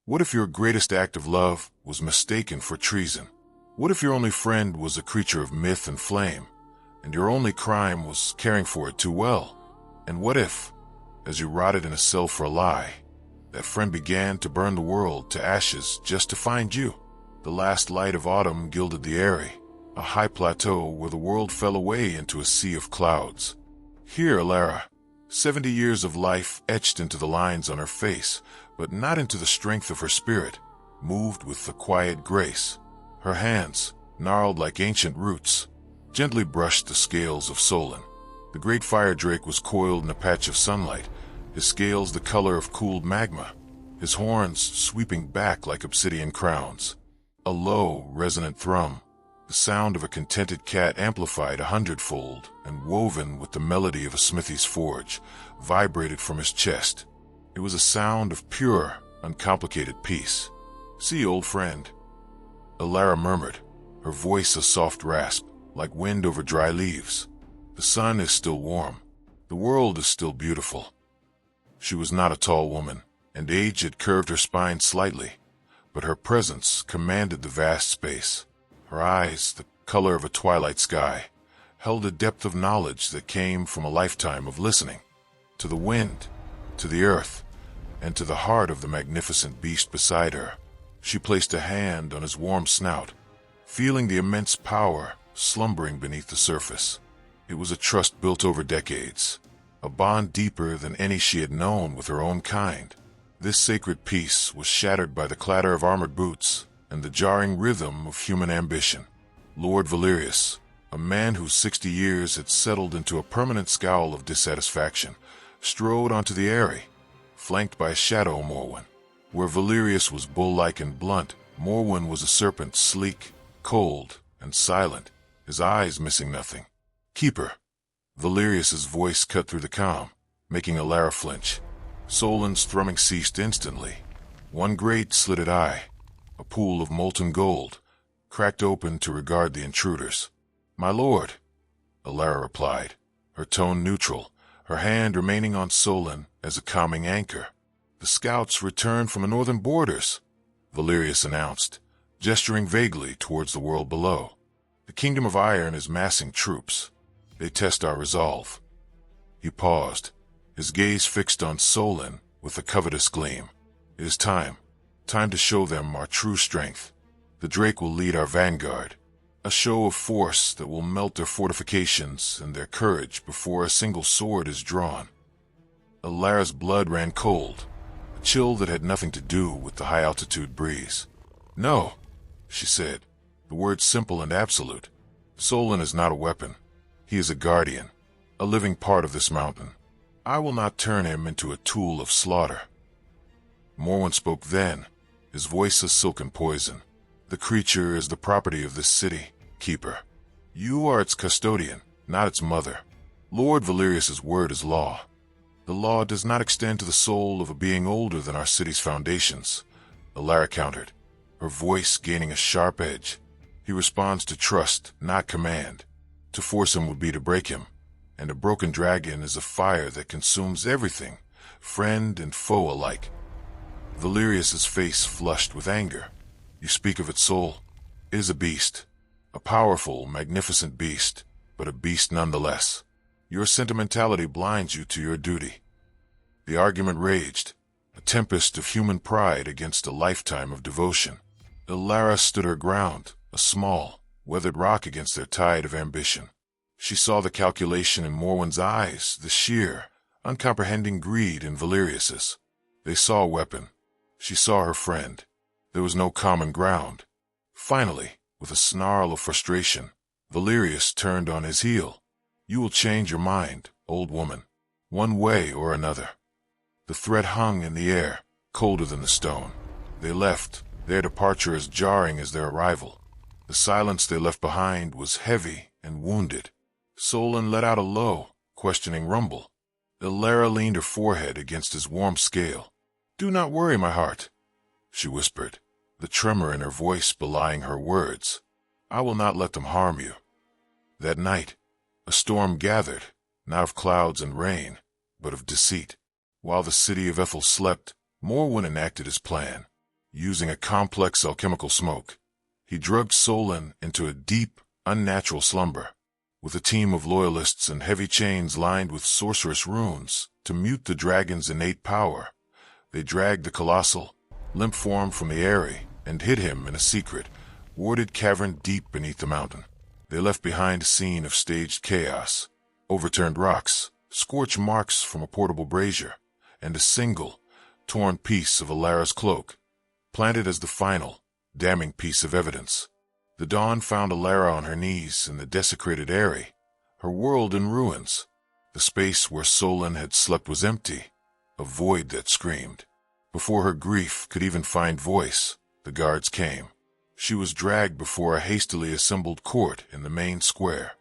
What if your greatest act of love was mistaken for treason? What if your only friend was a creature of myth and flame, and your only crime was caring for it too well? And what if, as you rotted in a cell for a lie, that friend began to burn the world to ashes just to find you? The last light of autumn gilded the eyrie, a high plateau where the world fell away into a sea of clouds. Here, Elara, 70 years of life etched into the lines on her face, but not into the strength of her spirit, moved with a quiet grace. Her hands, gnarled like ancient roots, gently brushed the scales of Sölen. The great fire drake was coiled in a patch of sunlight, his scales the color of cooled magma, his horns sweeping back like obsidian crowns. A low, resonant thrum, the sound of a contented cat amplified 100-fold and woven with the melody of a smithy's forge, vibrated from his chest. It was a sound of pure, uncomplicated peace. "See, old friend," Elara murmured, her voice a soft rasp, like wind over dry leaves. "The sun is still warm. The world is still beautiful." She was not a tall woman, and age had curved her spine slightly, but her presence commanded the vast space. Her eyes, the color of a twilight sky, held a depth of knowledge that came from a lifetime of listening. To the wind, to the earth, and to the heart of the magnificent beast beside her, she placed a hand on his warm snout, feeling the immense power slumbering beneath the surface. It was a trust built over decades, a bond deeper than any she had known with her own kind. This sacred peace was shattered by the clatter of armored boots and the jarring rhythm of human ambition. Lord Valerius, a man whose 60 years had settled into a permanent scowl of dissatisfaction, strode onto the eyrie, flanked by a shadow Morwen. Where Valerius was bull-like and blunt, Morwen was a serpent, sleek, cold, and silent, his eyes missing nothing. "Keeper." Valerius's voice cut through the calm, making Elara flinch. Sölen's thrumming ceased instantly. One great slitted eye, a pool of molten gold, cracked open to regard the intruders. "My lord," Elara replied, her tone neutral, her hand remaining on Sölen as a calming anchor. "The scouts returned from the northern borders," Valerius announced, gesturing vaguely towards the world below. "The Kingdom of Iron is massing troops. They test our resolve." He paused, his gaze fixed on Sölen with a covetous gleam. "It is time to show them our true strength. The Drake will lead our vanguard, a show of force that will melt their fortifications and their courage before a single sword is drawn." Elara's blood ran cold, a chill that had nothing to do with the high-altitude breeze. "No," she said, the words simple and absolute. "Sölen is not a weapon. He is a guardian, a living part of this mountain. I will not turn him into a tool of slaughter." Morwen spoke then, his voice a silken poison. "The creature is the property of this city, Keeper. You are its custodian, not its mother. Lord Valerius's word is law. The law does not extend to the soul of a being older than our city's foundations," Elara countered, her voice gaining a sharp edge. "He responds to trust, not command. To force him would be to break him, and a broken dragon is a fire that consumes everything, friend and foe alike." Valerius's face flushed with anger. "You speak of its soul. It is a beast, a powerful, magnificent beast, but a beast nonetheless. Your sentimentality blinds you to your duty." The argument raged, a tempest of human pride against a lifetime of devotion. Elara stood her ground, a small, weathered rock against their tide of ambition. She saw the calculation in Morwen's eyes, the sheer, uncomprehending greed in Valerius's. They saw a weapon. She saw her friend. There was no common ground. Finally, with a snarl of frustration, Valerius turned on his heel. "You will change your mind, old woman, one way or another." The threat hung in the air, colder than the stone. They left, their departure as jarring as their arrival. The silence they left behind was heavy and wounded. Sölen let out a low, questioning rumble. Elara leaned her forehead against his warm scale. "Do not worry, my heart," she whispered, the tremor in her voice belying her words. "I will not let them harm you." That night, a storm gathered, not of clouds and rain, but of deceit. While the city of Ethel slept, Morwen enacted his plan. using a complex alchemical smoke. He drugged Sölen into a deep, unnatural slumber. With a team of loyalists and heavy chains lined with sorcerous runes to mute the dragon's innate power, they dragged the colossal, limp form from the eyrie and hid him in a secret, warded cavern deep beneath the mountain. They left behind a scene of staged chaos, overturned rocks, scorch marks from a portable brazier, and a single, torn piece of Elara's cloak, planted as the final, damning piece of evidence. The dawn found Elara on her knees in the desecrated eyrie, her world in ruins. The space where Sölen had slept was empty, a void that screamed. Before her grief could even find voice, the guards came. She was dragged before a hastily assembled court in the main square.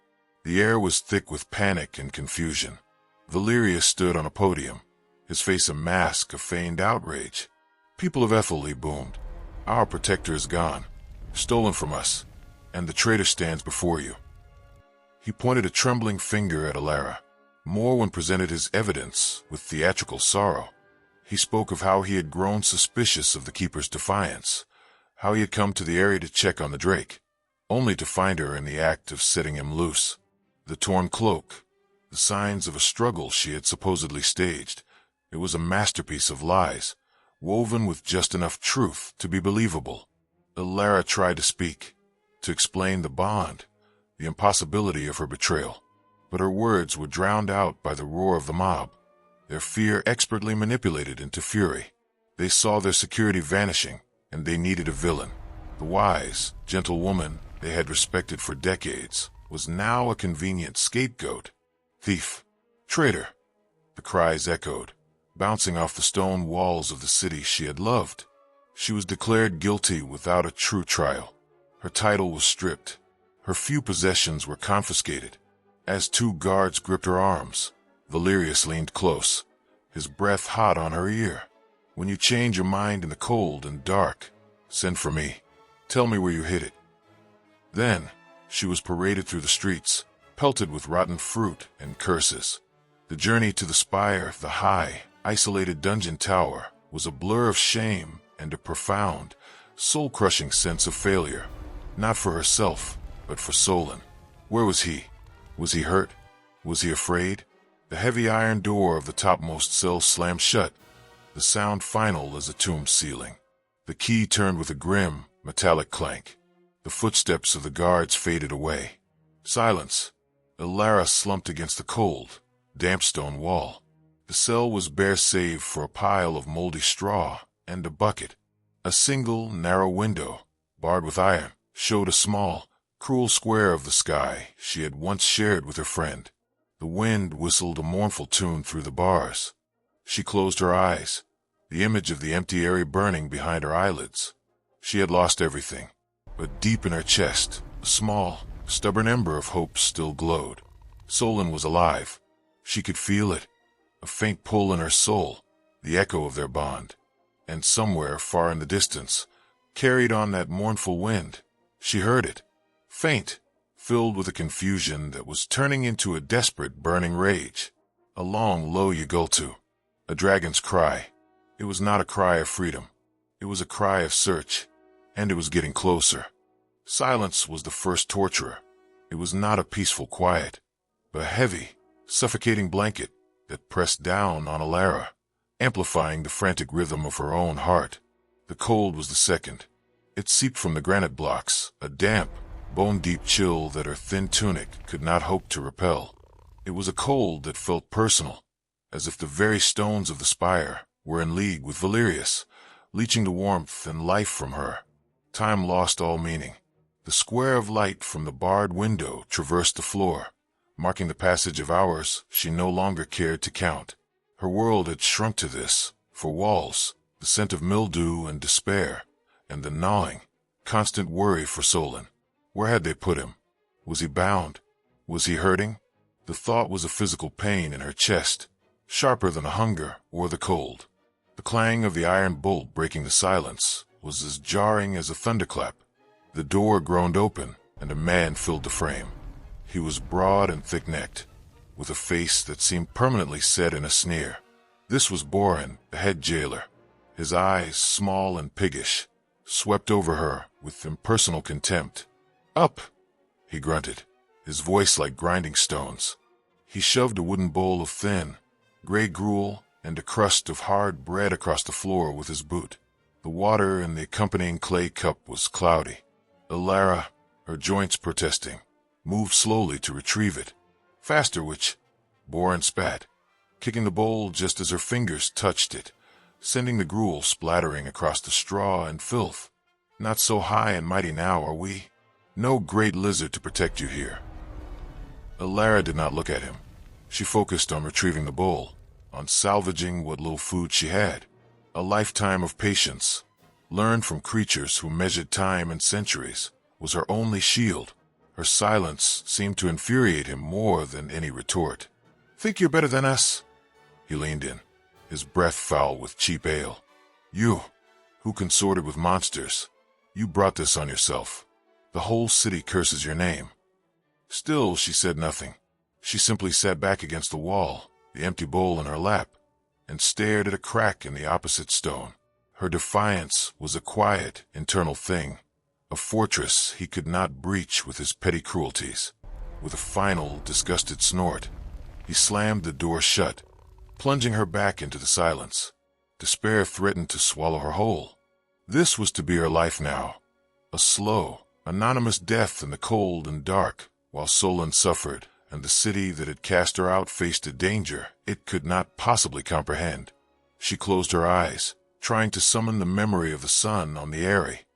The air was thick with panic and confusion. Valerius stood on a podium, his face a mask of feigned outrage. "People of Ethel," he boomed, "our protector is gone, stolen from us, and the traitor stands before you." He pointed a trembling finger at Elara. Morwen presented his evidence with theatrical sorrow. He spoke of how he had grown suspicious of the Keeper's defiance, how he had come to the area to check on the Drake, only to find her in the act of setting him loose. The torn cloak, the signs of a struggle she had supposedly staged. It was a masterpiece of lies, woven with just enough truth to be believable. Elara tried to speak, to explain the bond, the impossibility of her betrayal, but her words were drowned out by the roar of the mob, their fear expertly manipulated into fury. They saw their security vanishing, and they needed a villain. The wise, gentle woman they had respected for decades was now a convenient scapegoat. Thief, traitor, the cries echoed, bouncing off the stone walls of the city she had loved. She was declared guilty without a true trial. Her title was stripped. Her few possessions were confiscated. As two guards gripped her arms, Valerius leaned close, his breath hot on her ear. "When you change your mind in the cold and dark, send for me. Tell me where you hid it." Then, she was paraded through the streets, pelted with rotten fruit and curses. The journey to the spire, the high, isolated dungeon tower, was a blur of shame and a profound, soul-crushing sense of failure. Not for herself, but for Sölen. Where was he? Was he hurt? Was he afraid? The heavy iron door of the topmost cell slammed shut, the sound final as a tomb ceiling. The key turned with a grim, metallic clank. The footsteps of the guards faded away. Silence. Elara slumped against the cold, damp stone wall. The cell was bare save for a pile of moldy straw and a bucket. A single, narrow window, barred with iron, showed a small, cruel square of the sky she had once shared with her friend. The wind whistled a mournful tune through the bars. She closed her eyes, the image of the empty area burning behind her eyelids. She had lost everything, but deep in her chest, a small, stubborn ember of hope still glowed. Sölen was alive. She could feel it, a faint pull in her soul, the echo of their bond. And somewhere far in the distance, carried on that mournful wind, she heard it, faint, filled with a confusion that was turning into a desperate, burning rage. A long, low yugultu, a dragon's cry. It was not a cry of freedom. It was a cry of search, and it was getting closer. Silence was the first torturer. It was not a peaceful quiet, but a heavy, suffocating blanket that pressed down on Elara, amplifying the frantic rhythm of her own heart. The cold was the second. It seeped from the granite blocks, a damp, bone-deep chill that her thin tunic could not hope to repel. It was a cold that felt personal, as if the very stones of the spire were in league with Valerius, leeching the warmth and life from her. Time lost all meaning. The square of light from the barred window traversed the floor, marking the passage of hours she no longer cared to count. Her world had shrunk to this, for walls, the scent of mildew and despair, and the gnawing, constant worry for Sölen. Where had they put him? Was he bound? Was he hurting? The thought was a physical pain in her chest, sharper than a hunger or the cold. The clang of the iron bolt breaking the silence was as jarring as a thunderclap. The door groaned open, and a man filled the frame. He was broad and thick-necked, with a face that seemed permanently set in a sneer. This was Boren, the head jailer. His eyes, small and piggish, swept over her with impersonal contempt. "Up!" he grunted, his voice like grinding stones. He shoved a wooden bowl of thin, gray gruel and a crust of hard bread across the floor with his boot. The water in the accompanying clay cup was cloudy. Elara, her joints protesting, moved slowly to retrieve it. Faster, which bore and spat, kicking the bowl just as her fingers touched it, sending the gruel splattering across the straw and filth. "Not so high and mighty now, are we? No great lizard to protect you here." Elara did not look at him. She focused on retrieving the bowl, on salvaging what little food she had. A lifetime of patience, learned from creatures who measured time in centuries, was her only shield. Her silence seemed to infuriate him more than any retort. "Think you're better than us?" He leaned in, his breath foul with cheap ale. "You, who consorted with monsters, you brought this on yourself. The whole city curses your name." Still, she said nothing. She simply sat back against the wall, the empty bowl in her lap, and stared at a crack in the opposite stone. Her defiance was a quiet, internal thing, a fortress he could not breach with his petty cruelties. With a final, disgusted snort, he slammed the door shut, plunging her back into the silence. Despair threatened to swallow her whole. This was to be her life now, a slow, anonymous death in the cold and dark, while Sölen suffered, and the city that had cast her out faced a danger it could not possibly comprehend. She closed her eyes, trying to summon the memory of the sun on the eyrie,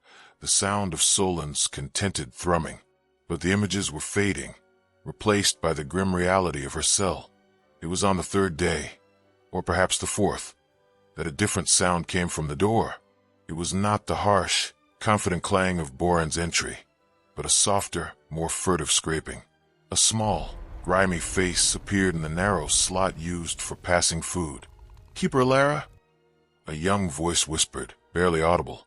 the sound of Sölen's contented thrumming. But the images were fading, replaced by the grim reality of her cell. It was on the third day, or perhaps the fourth, that a different sound came from the door. It was not the harsh, confident clang of Boren's entry, but a softer, more furtive scraping. A small, grimy face appeared in the narrow slot used for passing food. "Keeper Elara?" A young voice whispered, barely audible.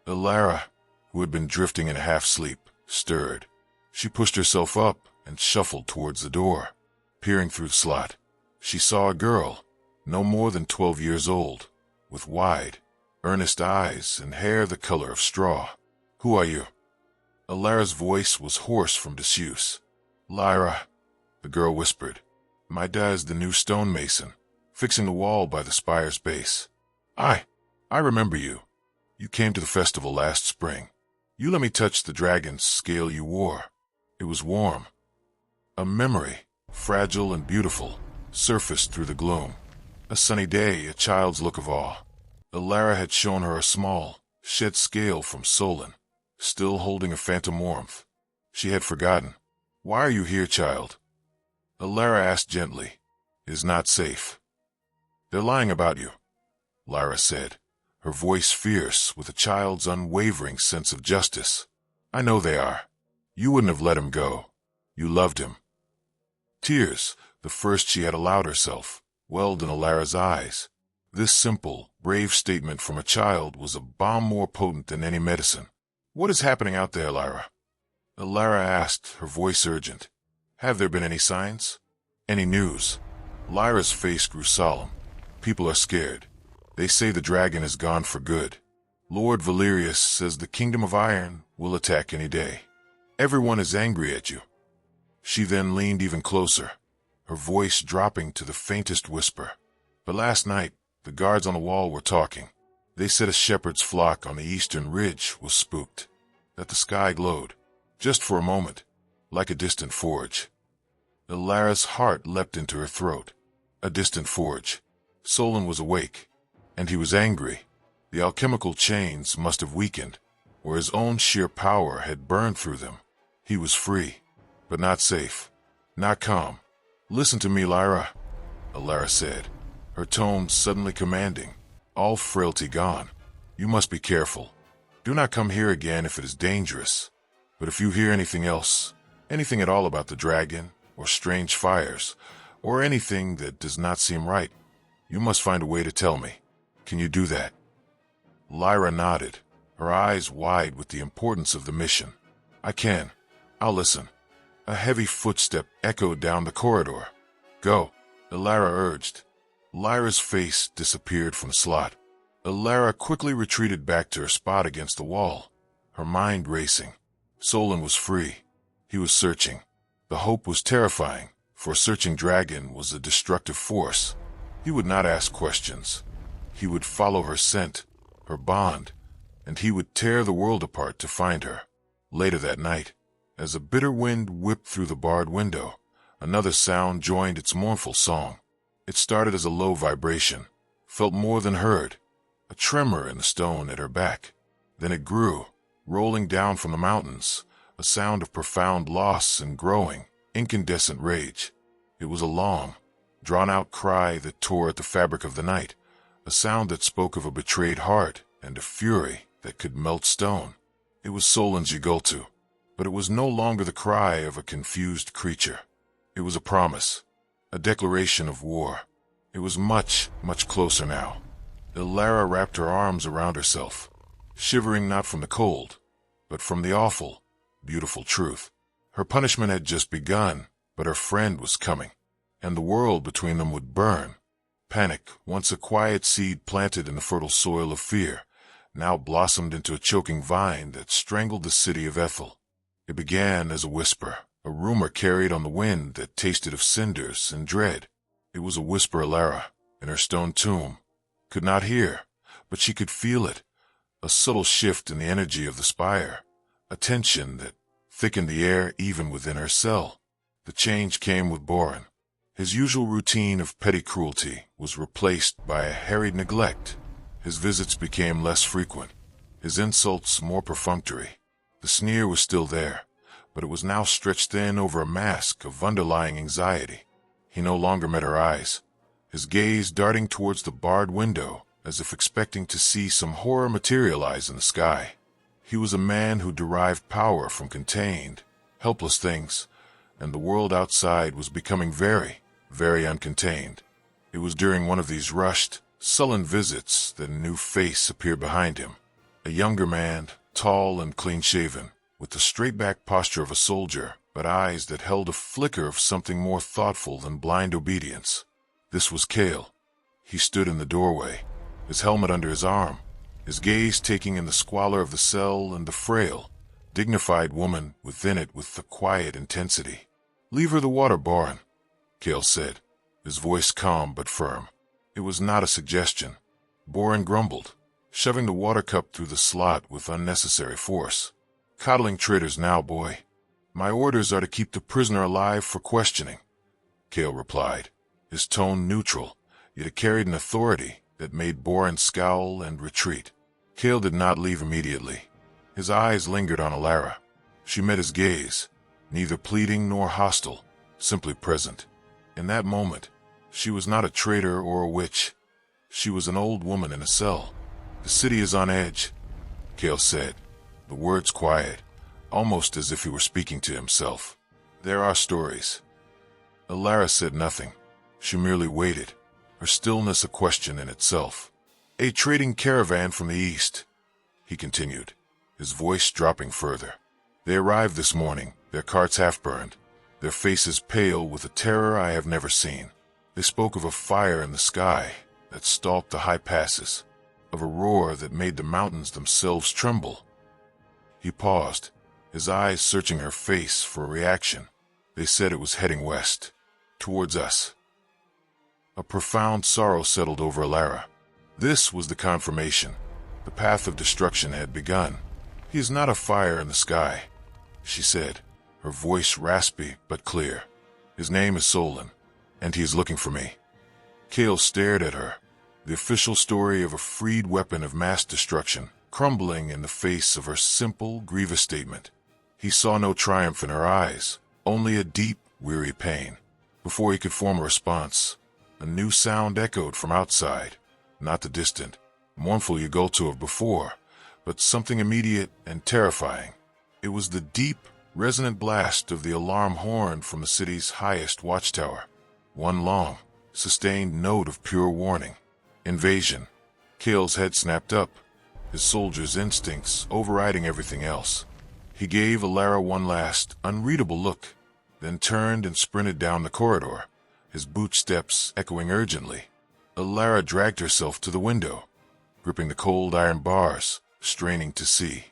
Elara, who had been drifting in a half-sleep, stirred. She pushed herself up and shuffled towards the door. Peering through the slot, she saw a girl, no more than 12 years old, with wide, earnest eyes and hair the color of straw. "Who are you?" Elara's voice was hoarse from disuse. "Lyra," the girl whispered. "My dad's the new stonemason, fixing the wall by the spire's base. I remember you. You came to the festival last spring. You let me touch the dragon's scale you wore. It was warm." A memory, fragile and beautiful, surfaced through the gloom. A sunny day, a child's look of awe. Elara had shown her a small, shed scale from Sölen, still holding a phantom warmth. She had forgotten. "Why are you here, child?" Elara asked gently. "It is not safe." "They're lying about you," Lyra said, her voice fierce with a child's unwavering sense of justice. "I know they are. You wouldn't have let him go. You loved him." Tears, the first she had allowed herself, welled in Elara's eyes. This simple, brave statement from a child was a balm more potent than any medicine. "What is happening out there, Lyra?" Elara asked, her voice urgent. "Have there been any signs? Any news?" Lyra's face grew solemn. "People are scared. They say the dragon is gone for good. Lord Valerius says the Kingdom of Iron will attack any day. Everyone is angry at you." She then leaned even closer, her voice dropping to the faintest whisper. "But last night, the guards on the wall were talking. They said a shepherd's flock on the eastern ridge was spooked, that the sky glowed, just for a moment, like a distant forge." Elara's heart leapt into her throat. A distant forge. Sölen was awake, and he was angry. The alchemical chains must have weakened, or his own sheer power had burned through them. He was free, but not safe, not calm. "Listen to me, Lyra," Elara said, her tone suddenly commanding, all frailty gone. "You must be careful. Do not come here again if it is dangerous. But if you hear anything else, anything at all about the dragon, or strange fires, or anything that does not seem right, you must find a way to tell me. Can you do that?" Lyra nodded, her eyes wide with the importance of the mission. "I can. I'll listen." A heavy footstep echoed down the corridor. "Go," Elara urged. Lyra's face disappeared from the slot. Elara quickly retreated back to her spot against the wall, her mind racing. Sölen was free. He was searching. The hope was terrifying, for a searching dragon was a destructive force. He would not ask questions. He would follow her scent, her bond, and he would tear the world apart to find her. Later that night, as a bitter wind whipped through the barred window, another sound joined its mournful song. It started as a low vibration, felt more than heard, a tremor in the stone at her back. Then it grew, rolling down from the mountains, a sound of profound loss and growing, incandescent rage. It was a long, drawn-out cry that tore at the fabric of the night, a sound that spoke of a betrayed heart and a fury that could melt stone. It was Sölen's Yugultu, but it was no longer the cry of a confused creature. It was a promise, a declaration of war. It was much, much closer now. Elara wrapped her arms around herself, shivering not from the cold, but from the awful, beautiful truth. Her punishment had just begun, but her friend was coming, and the world between them would burn. Panic, once a quiet seed planted in the fertile soil of fear, now blossomed into a choking vine that strangled the city of Ethel. It began as a whisper, a rumor carried on the wind that tasted of cinders and dread. It was a whisper Elara, in her stone tomb, could not hear, but she could feel it, a subtle shift in the energy of the spire, a tension that thickened the air even within her cell. The change came with Boren. His usual routine of petty cruelty was replaced by a harried neglect. His visits became less frequent, his insults more perfunctory. The sneer was still there, but it was now stretched thin over a mask of underlying anxiety. He no longer met her eyes, his gaze darting towards the barred window as if expecting to see some horror materialize in the sky. He was a man who derived power from contained, helpless things, and the world outside was becoming very, very uncontained. It was during one of these rushed, sullen visits that a new face appeared behind him. A younger man, tall and clean-shaven, with the straight-back posture of a soldier, but eyes that held a flicker of something more thoughtful than blind obedience. This was Kale. He stood in the doorway, his helmet under his arm, his gaze taking in the squalor of the cell and the frail, dignified woman within it with a quiet intensity. "Leave her the water, Boren," Kale said, his voice calm but firm. It was not a suggestion. Boren grumbled, shoving the water cup through the slot with unnecessary force. "Coddling traitors now, boy. My orders are to keep the prisoner alive for questioning," Kale replied, his tone neutral, yet it carried an authority that made Boren scowl and retreat. Kale did not leave immediately. His eyes lingered on Elara. She met his gaze, neither pleading nor hostile, simply present. In that moment, she was not a traitor or a witch. She was an old woman in a cell. "The city is on edge," Kale said, the words quiet, almost as if he were speaking to himself. "There are stories." Elara said nothing. She merely waited, her stillness a question in itself. "A trading caravan from the east," he continued, his voice dropping further. "They arrived this morning, their carts half-burned, their faces pale with a terror I have never seen. They spoke of a fire in the sky that stalked the high passes, of a roar that made the mountains themselves tremble." He paused, his eyes searching her face for a reaction. "They said it was heading west, towards us." A profound sorrow settled over Elara. This was the confirmation. The path of destruction had begun. "He is not a fire in the sky," she said, her voice raspy but clear. "His name is Sölen, and he is looking for me." Kale stared at her, the official story of a freed weapon of mass destruction crumbling in the face of her simple, grievous statement. He saw no triumph in her eyes, only a deep, weary pain. Before he could form a response, a new sound echoed from outside, not the distant, mournful Yugultu of before, but something immediate and terrifying. It was the deep, resonant blast of the alarm horn from the city's highest watchtower. One long, sustained note of pure warning. Invasion. Kale's head snapped up, his soldier's instincts overriding everything else. He gave Elara one last, unreadable look, then turned and sprinted down the corridor, his boot steps echoing urgently. Elara dragged herself to the window. gripping the cold iron bars, straining to see.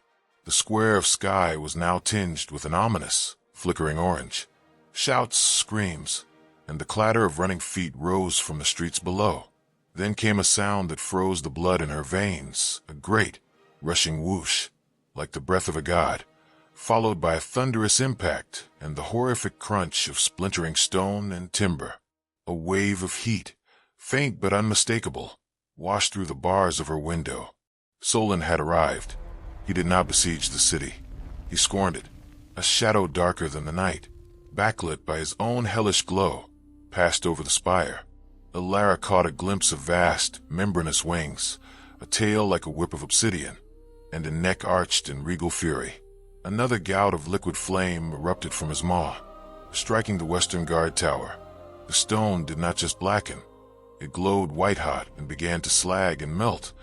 The square of sky was now tinged with an ominous, flickering orange. Shouts, screams, and the clatter of running feet rose from the streets below. Then came a sound that froze the blood in her veins, a great, rushing whoosh, like the breath of a god, followed by a thunderous impact and the horrific crunch of splintering stone and timber. A wave of heat, faint but unmistakable, washed through the bars of her window. Sölen had arrived. He did not besiege the city. He scorned it. A shadow darker than the night, backlit by his own hellish glow, passed over the spire. Elara caught a glimpse of vast, membranous wings, a tail like a whip of obsidian, and a neck arched in regal fury. Another gout of liquid flame erupted from his maw, striking the western guard tower. The stone did not just blacken. It glowed white-hot and began to slag and melt,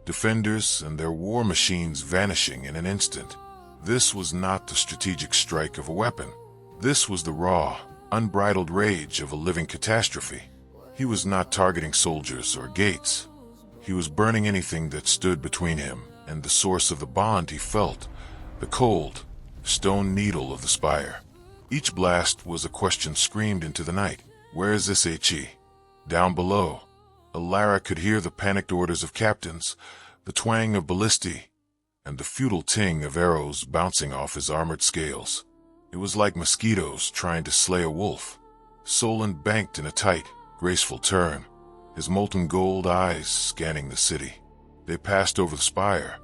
defenders and their war machines vanishing in an instant. This was not the strategic strike of a weapon. This was the raw, unbridled rage of a living catastrophe. He was not targeting soldiers or gates. He was burning anything that stood between him and the source of the bond he felt, the cold, stone needle of the spire. Each blast was a question screamed into the night. Where is this HE? Down below, Elara could hear the panicked orders of captains, the twang of ballistae, and the futile ting of arrows bouncing off his armored scales. It was like mosquitoes trying to slay a wolf. Sölen banked in a tight, graceful turn, his molten gold eyes scanning the city. They passed over the spire,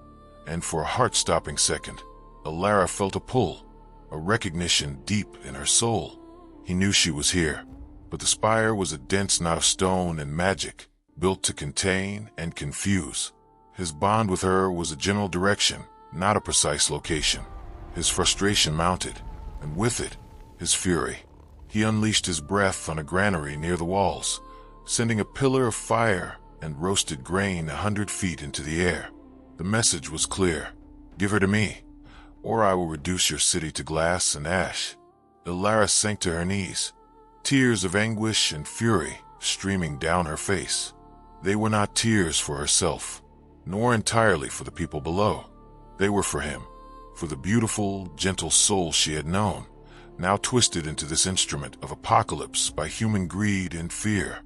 and for a heart-stopping second, Elara felt a pull, a recognition deep in her soul. He knew she was here, but the spire was a dense knot of stone and magic, built to contain and confuse. His bond with her was a general direction, not a precise location. His frustration mounted, and with it, his fury. He unleashed his breath on a granary near the walls, sending a pillar of fire and roasted grain 100 feet into the air. The message was clear. Give her to me, or I will reduce your city to glass and ash. Elara sank to her knees, tears of anguish and fury streaming down her face. They were not tears for herself, nor entirely for the people below. They were for him, for the beautiful, gentle soul she had known, now twisted into this instrument of apocalypse by human greed and fear.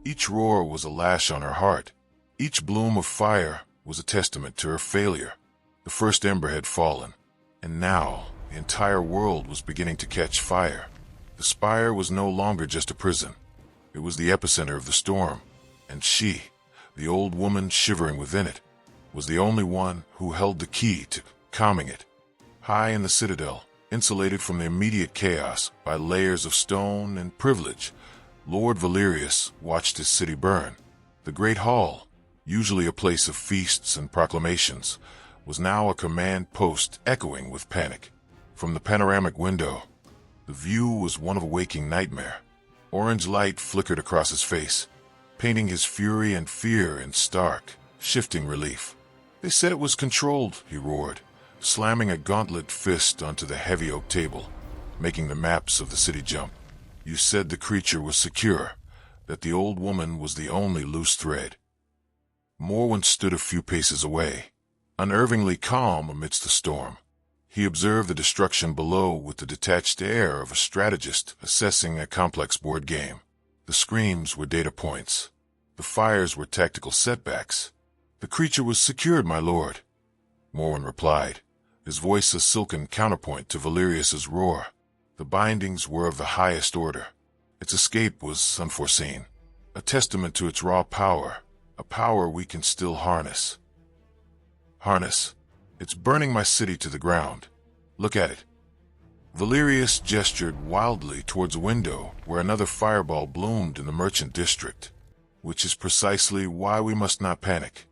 Each roar was a lash on her heart. Each bloom of fire was a testament to her failure. The first ember had fallen, and now the entire world was beginning to catch fire. The spire was no longer just a prison. It was the epicenter of the storm, and she, the old woman shivering within it, was the only one who held the key to calming it. High in the citadel, insulated from the immediate chaos by layers of stone and privilege, Lord Valerius watched his city burn. The great hall, usually a place of feasts and proclamations, was now a command post echoing with panic. From the panoramic window, the view was one of a waking nightmare. Orange light flickered across his face, painting his fury and fear in stark, shifting relief. They said it was controlled, he roared, slamming a gauntlet fist onto the heavy oak table, making the maps of the city jump. You said the creature was secure, that the old woman was the only loose thread. Morwen stood a few paces away, unnervingly calm amidst the storm. He observed the destruction below with the detached air of a strategist assessing a complex board game. The screams were data points. The fires were tactical setbacks. The creature was secured, my lord, Morwen replied, his voice a silken counterpoint to Valerius's roar. The bindings were of the highest order. Its escape was unforeseen, a testament to its raw power, a power we can still harness. Harness. It's burning my city to the ground. Look at it. Valerius gestured wildly towards a window where another fireball bloomed in the merchant district, which is precisely why we must not panic,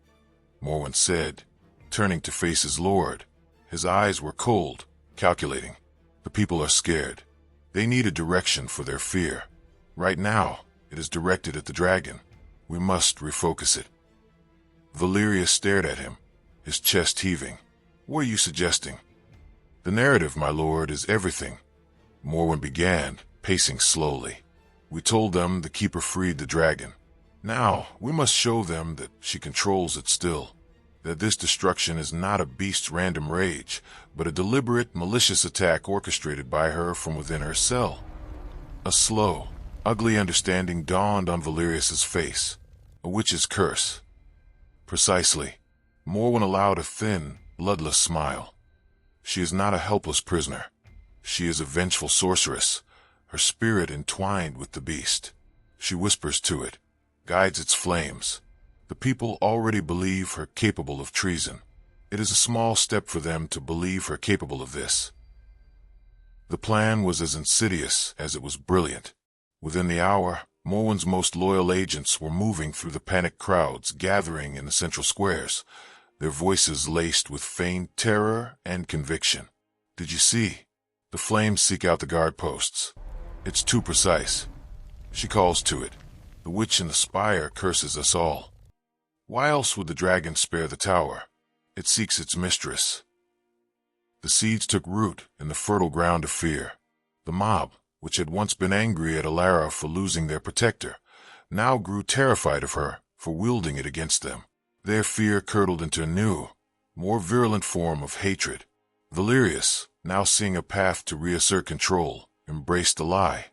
Morwen said, turning to face his lord. His eyes were cold, calculating. The people are scared. They need a direction for their fear. Right now, it is directed at the dragon. We must refocus it. Valerius stared at him, his chest heaving. What are you suggesting? The narrative, my lord, is everything. Morwen began, pacing slowly. We told them the keeper freed the dragon. Now, we must show them that she controls it still. that this destruction is not a beast's random rage, but a deliberate, malicious attack orchestrated by her from within her cell. A slow, ugly understanding dawned on Valerius's face. A witch's curse. Precisely. Morwen allowed a thin, bloodless smile. She is not a helpless prisoner. She is a vengeful sorceress, her spirit entwined with the beast. She whispers to it, guides its flames. The people already believe her capable of treason. It is a small step for them to believe her capable of this. The plan was as insidious as it was brilliant. Within the hour, Morwen's most loyal agents were moving through the panicked crowds gathering in the central squares, their voices laced with feigned terror and conviction. Did you see? The flames seek out the guard posts. It's too precise. She calls to it. The witch in the spire curses us all. Why else would the dragon spare the tower? It seeks its mistress. The seeds took root in the fertile ground of fear. The mob, which had once been angry at Elara for losing their protector, now grew terrified of her for wielding it against them. Their fear curdled into a new, more virulent form of hatred. Valerius, now seeing a path to reassert control, embraced the lie.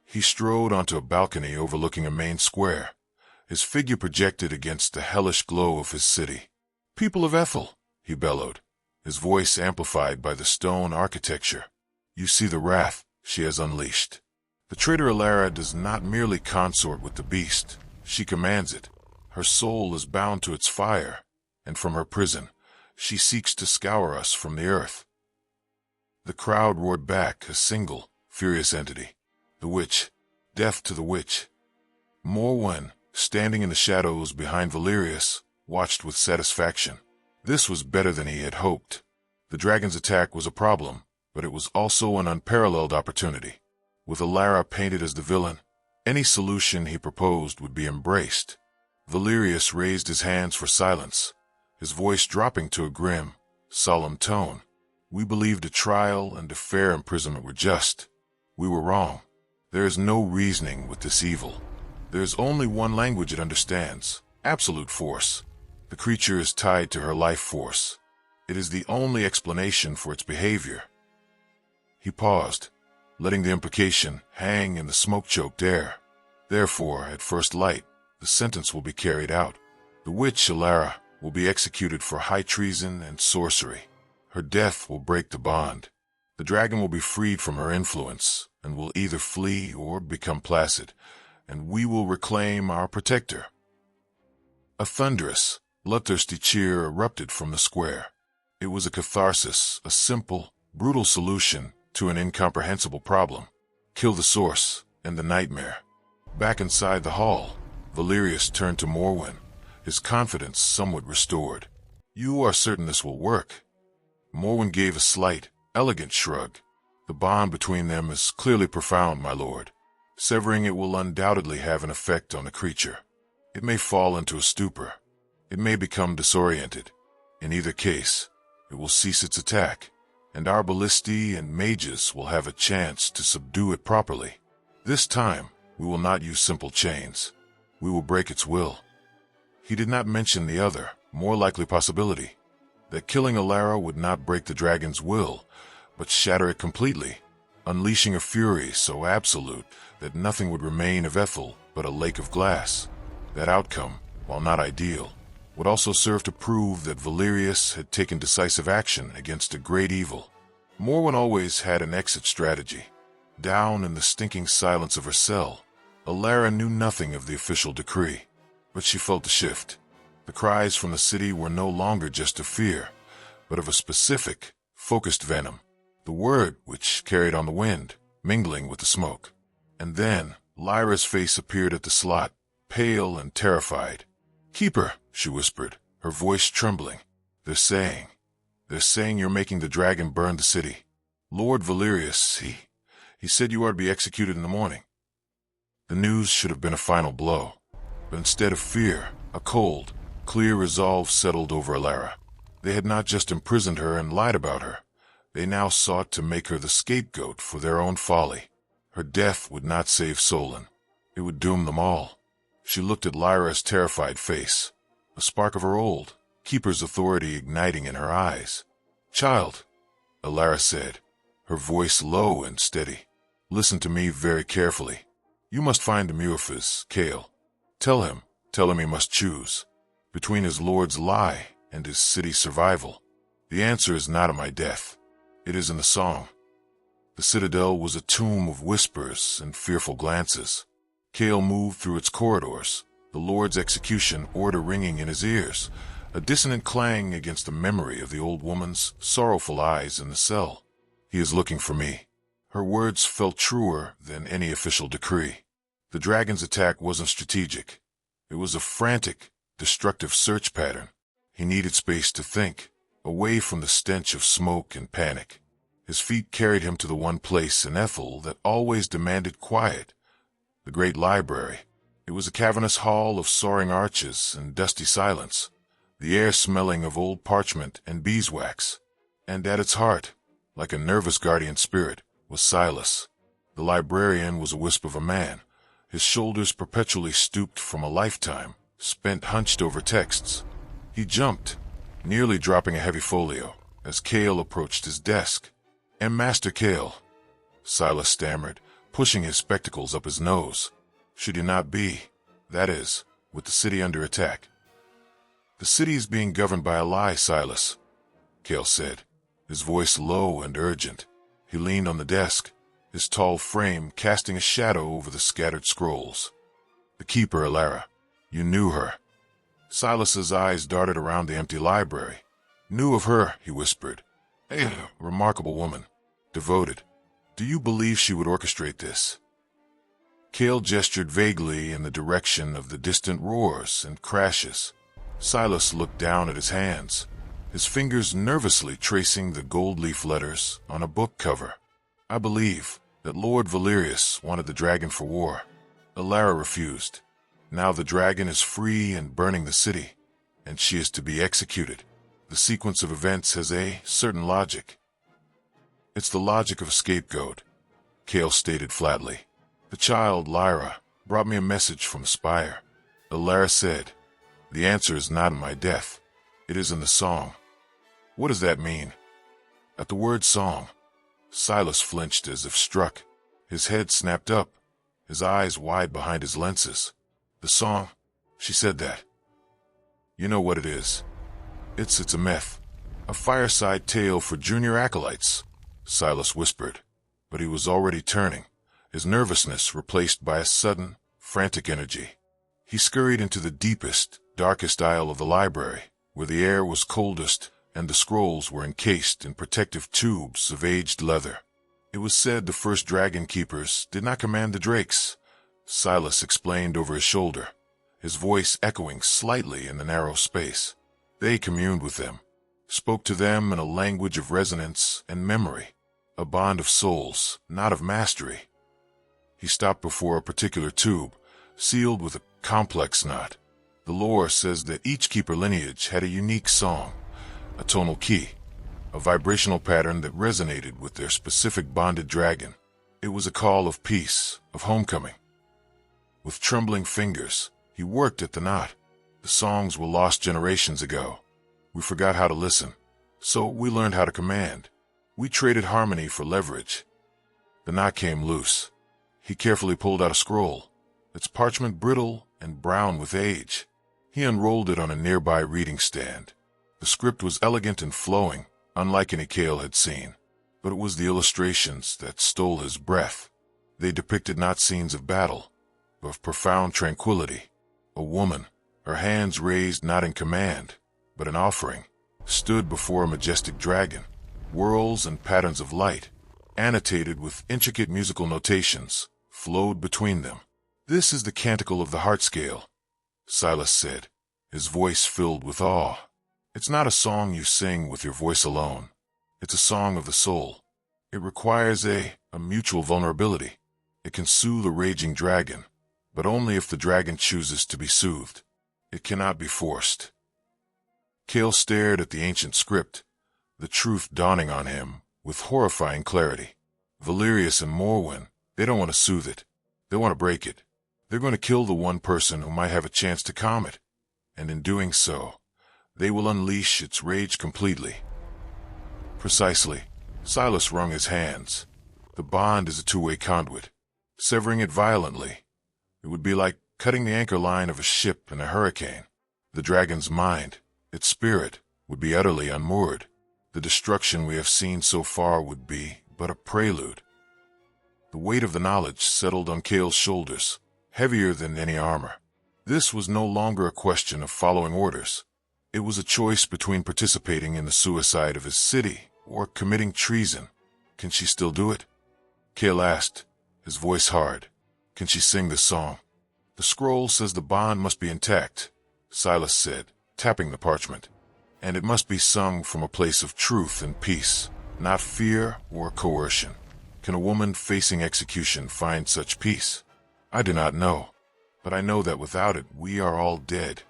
He strode onto a balcony overlooking a main square, his figure projected against the hellish glow of his city. "People of Ethel," he bellowed, his voice amplified by the stone architecture. "You see the wrath she has unleashed. The traitor Elara does not merely consort with the beast, she commands it. Her soul is bound to its fire, and from her prison, she seeks to scour us from the earth." The crowd roared back, a single, furious entity. The witch, death to the witch. Morwen, standing in the shadows behind Valerius, watched with satisfaction. This was better than he had hoped. The dragon's attack was a problem, but it was also an unparalleled opportunity. With Elara painted as the villain, any solution he proposed would be embraced. Valerius raised his hands for silence, his voice dropping to a grim, solemn tone. "We believed a trial and a fair imprisonment were just. We were wrong. There is no reasoning with this evil. There is only one language it understands, absolute force. The creature is tied to her life force. It is the only explanation for its behavior." He paused, letting the implication hang in the smoke-choked air. "Therefore, at first light, the sentence will be carried out. The witch, Elara, will be executed for high treason and sorcery. Her death will break the bond. The dragon will be freed from her influence, and will either flee or become placid, and we will reclaim our protector." A thunderous, bloodthirsty cheer erupted from the square. It was a catharsis, a simple, brutal solution to an incomprehensible problem. Kill the source and the nightmare. Back inside the hall, Valerius turned to Morwen, his confidence somewhat restored. "You are certain this will work?" Morwen gave a slight, elegant shrug. "The bond between them is clearly profound, my lord. Severing it will undoubtedly have an effect on the creature. It may fall into a stupor. It may become disoriented. In either case, it will cease its attack, and our ballistae and mages will have a chance to subdue it properly. This time, we will not use simple chains. We will break its will." He did not mention the other, more likely possibility, that killing Elara would not break the dragon's will, but shatter it completely, unleashing a fury so absolute that nothing would remain of Ethel but a lake of glass. That outcome, while not ideal, would also serve to prove that Valerius had taken decisive action against a great evil. Morwen always had an exit strategy. Down in the stinking silence of her cell, Elara knew nothing of the official decree, but she felt the shift. The cries from the city were no longer just of fear, but of a specific, focused venom, the word which carried on the wind, mingling with the smoke. And then, Lyra's face appeared at the slot, pale and terrified. "Keep her," she whispered, her voice trembling. They're saying you're making the dragon burn the city. Lord Valerius, he said you are to be executed in the morning." The news should have been a final blow, but instead of fear, a cold, clear resolve settled over Elara. They had not just imprisoned her and lied about her. They now sought to make her the scapegoat for their own folly. Her death would not save Sölen. It would doom them all. She looked at Lyra's terrified face. A spark of her old, keeper's authority igniting in her eyes. "Child," Elara said, her voice low and steady, "listen to me very carefully. You must find Amorphous, Kale. Tell him he must choose between his lord's lie and his city's survival. The answer is not in my death. It is in the song." The citadel was a tomb of whispers and fearful glances. Kale moved through its corridors, the Lord's execution order ringing in his ears, a dissonant clang against the memory of the old woman's sorrowful eyes in the cell. "He is looking for me." Her words felt truer than any official decree. The dragon's attack wasn't strategic. It was a frantic, destructive search pattern. He needed space to think, away from the stench of smoke and panic. His feet carried him to the one place in Ethel that always demanded quiet, the great library. It was a cavernous hall of soaring arches and dusty silence, the air smelling of old parchment and beeswax. And at its heart, like a nervous guardian spirit, was Silas. The librarian was a wisp of a man, his shoulders perpetually stooped from a lifetime spent hunched over texts. He jumped, nearly dropping a heavy folio, as Kale approached his desk. "And Master Kale," Silas stammered, pushing his spectacles up his nose. "Should you not be, that is, with the city under attack?" "The city is being governed by a lie, Silas," Kale said, his voice low and urgent. He leaned on the desk, his tall frame casting a shadow over the scattered scrolls. "The keeper, Elara. You knew her." Silas's eyes darted around the empty library. "Knew of her," he whispered. "A remarkable woman. Devoted. Do you believe she would orchestrate this?" Kale gestured vaguely in the direction of the distant roars and crashes. Silas looked down at his hands, his fingers nervously tracing the gold leaf letters on a book cover. "I believe that Lord Valerius wanted the dragon for war. Elara refused. Now the dragon is free and burning the city, and she is to be executed. The sequence of events has a certain logic." "It's the logic of a scapegoat," Kale stated flatly. "The child, Lyra, brought me a message from the spire." Elara said, "The answer is not in my death. It is in the song." "What does that mean?" At the word song, Silas flinched as if struck. His head snapped up, his eyes wide behind his lenses. "The song? She said that." "You know what it is. It's a myth. A fireside tale for junior acolytes," Silas whispered. But he was already turning, his nervousness replaced by a sudden, frantic energy. He scurried into the deepest, darkest aisle of the library, where the air was coldest and the scrolls were encased in protective tubes of aged leather. "It was said the first dragon keepers did not command the drakes," Silas explained over his shoulder, his voice echoing slightly in the narrow space. "They communed with them, spoke to them in a language of resonance and memory, a bond of souls, not of mastery." He stopped before a particular tube, sealed with a complex knot. "The lore says that each keeper lineage had a unique song, a tonal key, a vibrational pattern that resonated with their specific bonded dragon. It was a call of peace, of homecoming." With trembling fingers, he worked at the knot. "The songs were lost generations ago. We forgot how to listen, so we learned how to command. We traded harmony for leverage." The knot came loose. He carefully pulled out a scroll, its parchment brittle and brown with age. He unrolled it on a nearby reading stand. The script was elegant and flowing, unlike any Kale had seen, but it was the illustrations that stole his breath. They depicted not scenes of battle, but of profound tranquility. A woman, her hands raised not in command, but in offering, stood before a majestic dragon. Whirls and patterns of light, annotated with intricate musical notations, flowed between them. "This is the canticle of the heart scale," Silas said, his voice filled with awe. "It's not a song you sing with your voice alone. It's a song of the soul. It requires a mutual vulnerability. It can soothe a raging dragon, but only if the dragon chooses to be soothed. It cannot be forced." Kale stared at the ancient script, the truth dawning on him with horrifying clarity. Valerius and Morwen, they don't want to soothe it. They want to break it. They're going to kill the one person who might have a chance to calm it. And in doing so, they will unleash its rage completely. Precisely. Silas wrung his hands. The bond is a two-way conduit. Severing it violently, it would be like cutting the anchor line of a ship in a hurricane. The dragon's mind, its spirit, would be utterly unmoored. The destruction we have seen so far would be but a prelude. The weight of the knowledge settled on Cale's shoulders, heavier than any armor. This was no longer a question of following orders. It was a choice between participating in the suicide of his city or committing treason. Can she still do it? Cale asked, his voice hard. Can she sing this song? The scroll says the bond must be intact, Silas said, tapping the parchment. And it must be sung from a place of truth and peace, not fear or coercion. Can a woman facing execution find such peace? I do not know, but I know that without it we are all dead.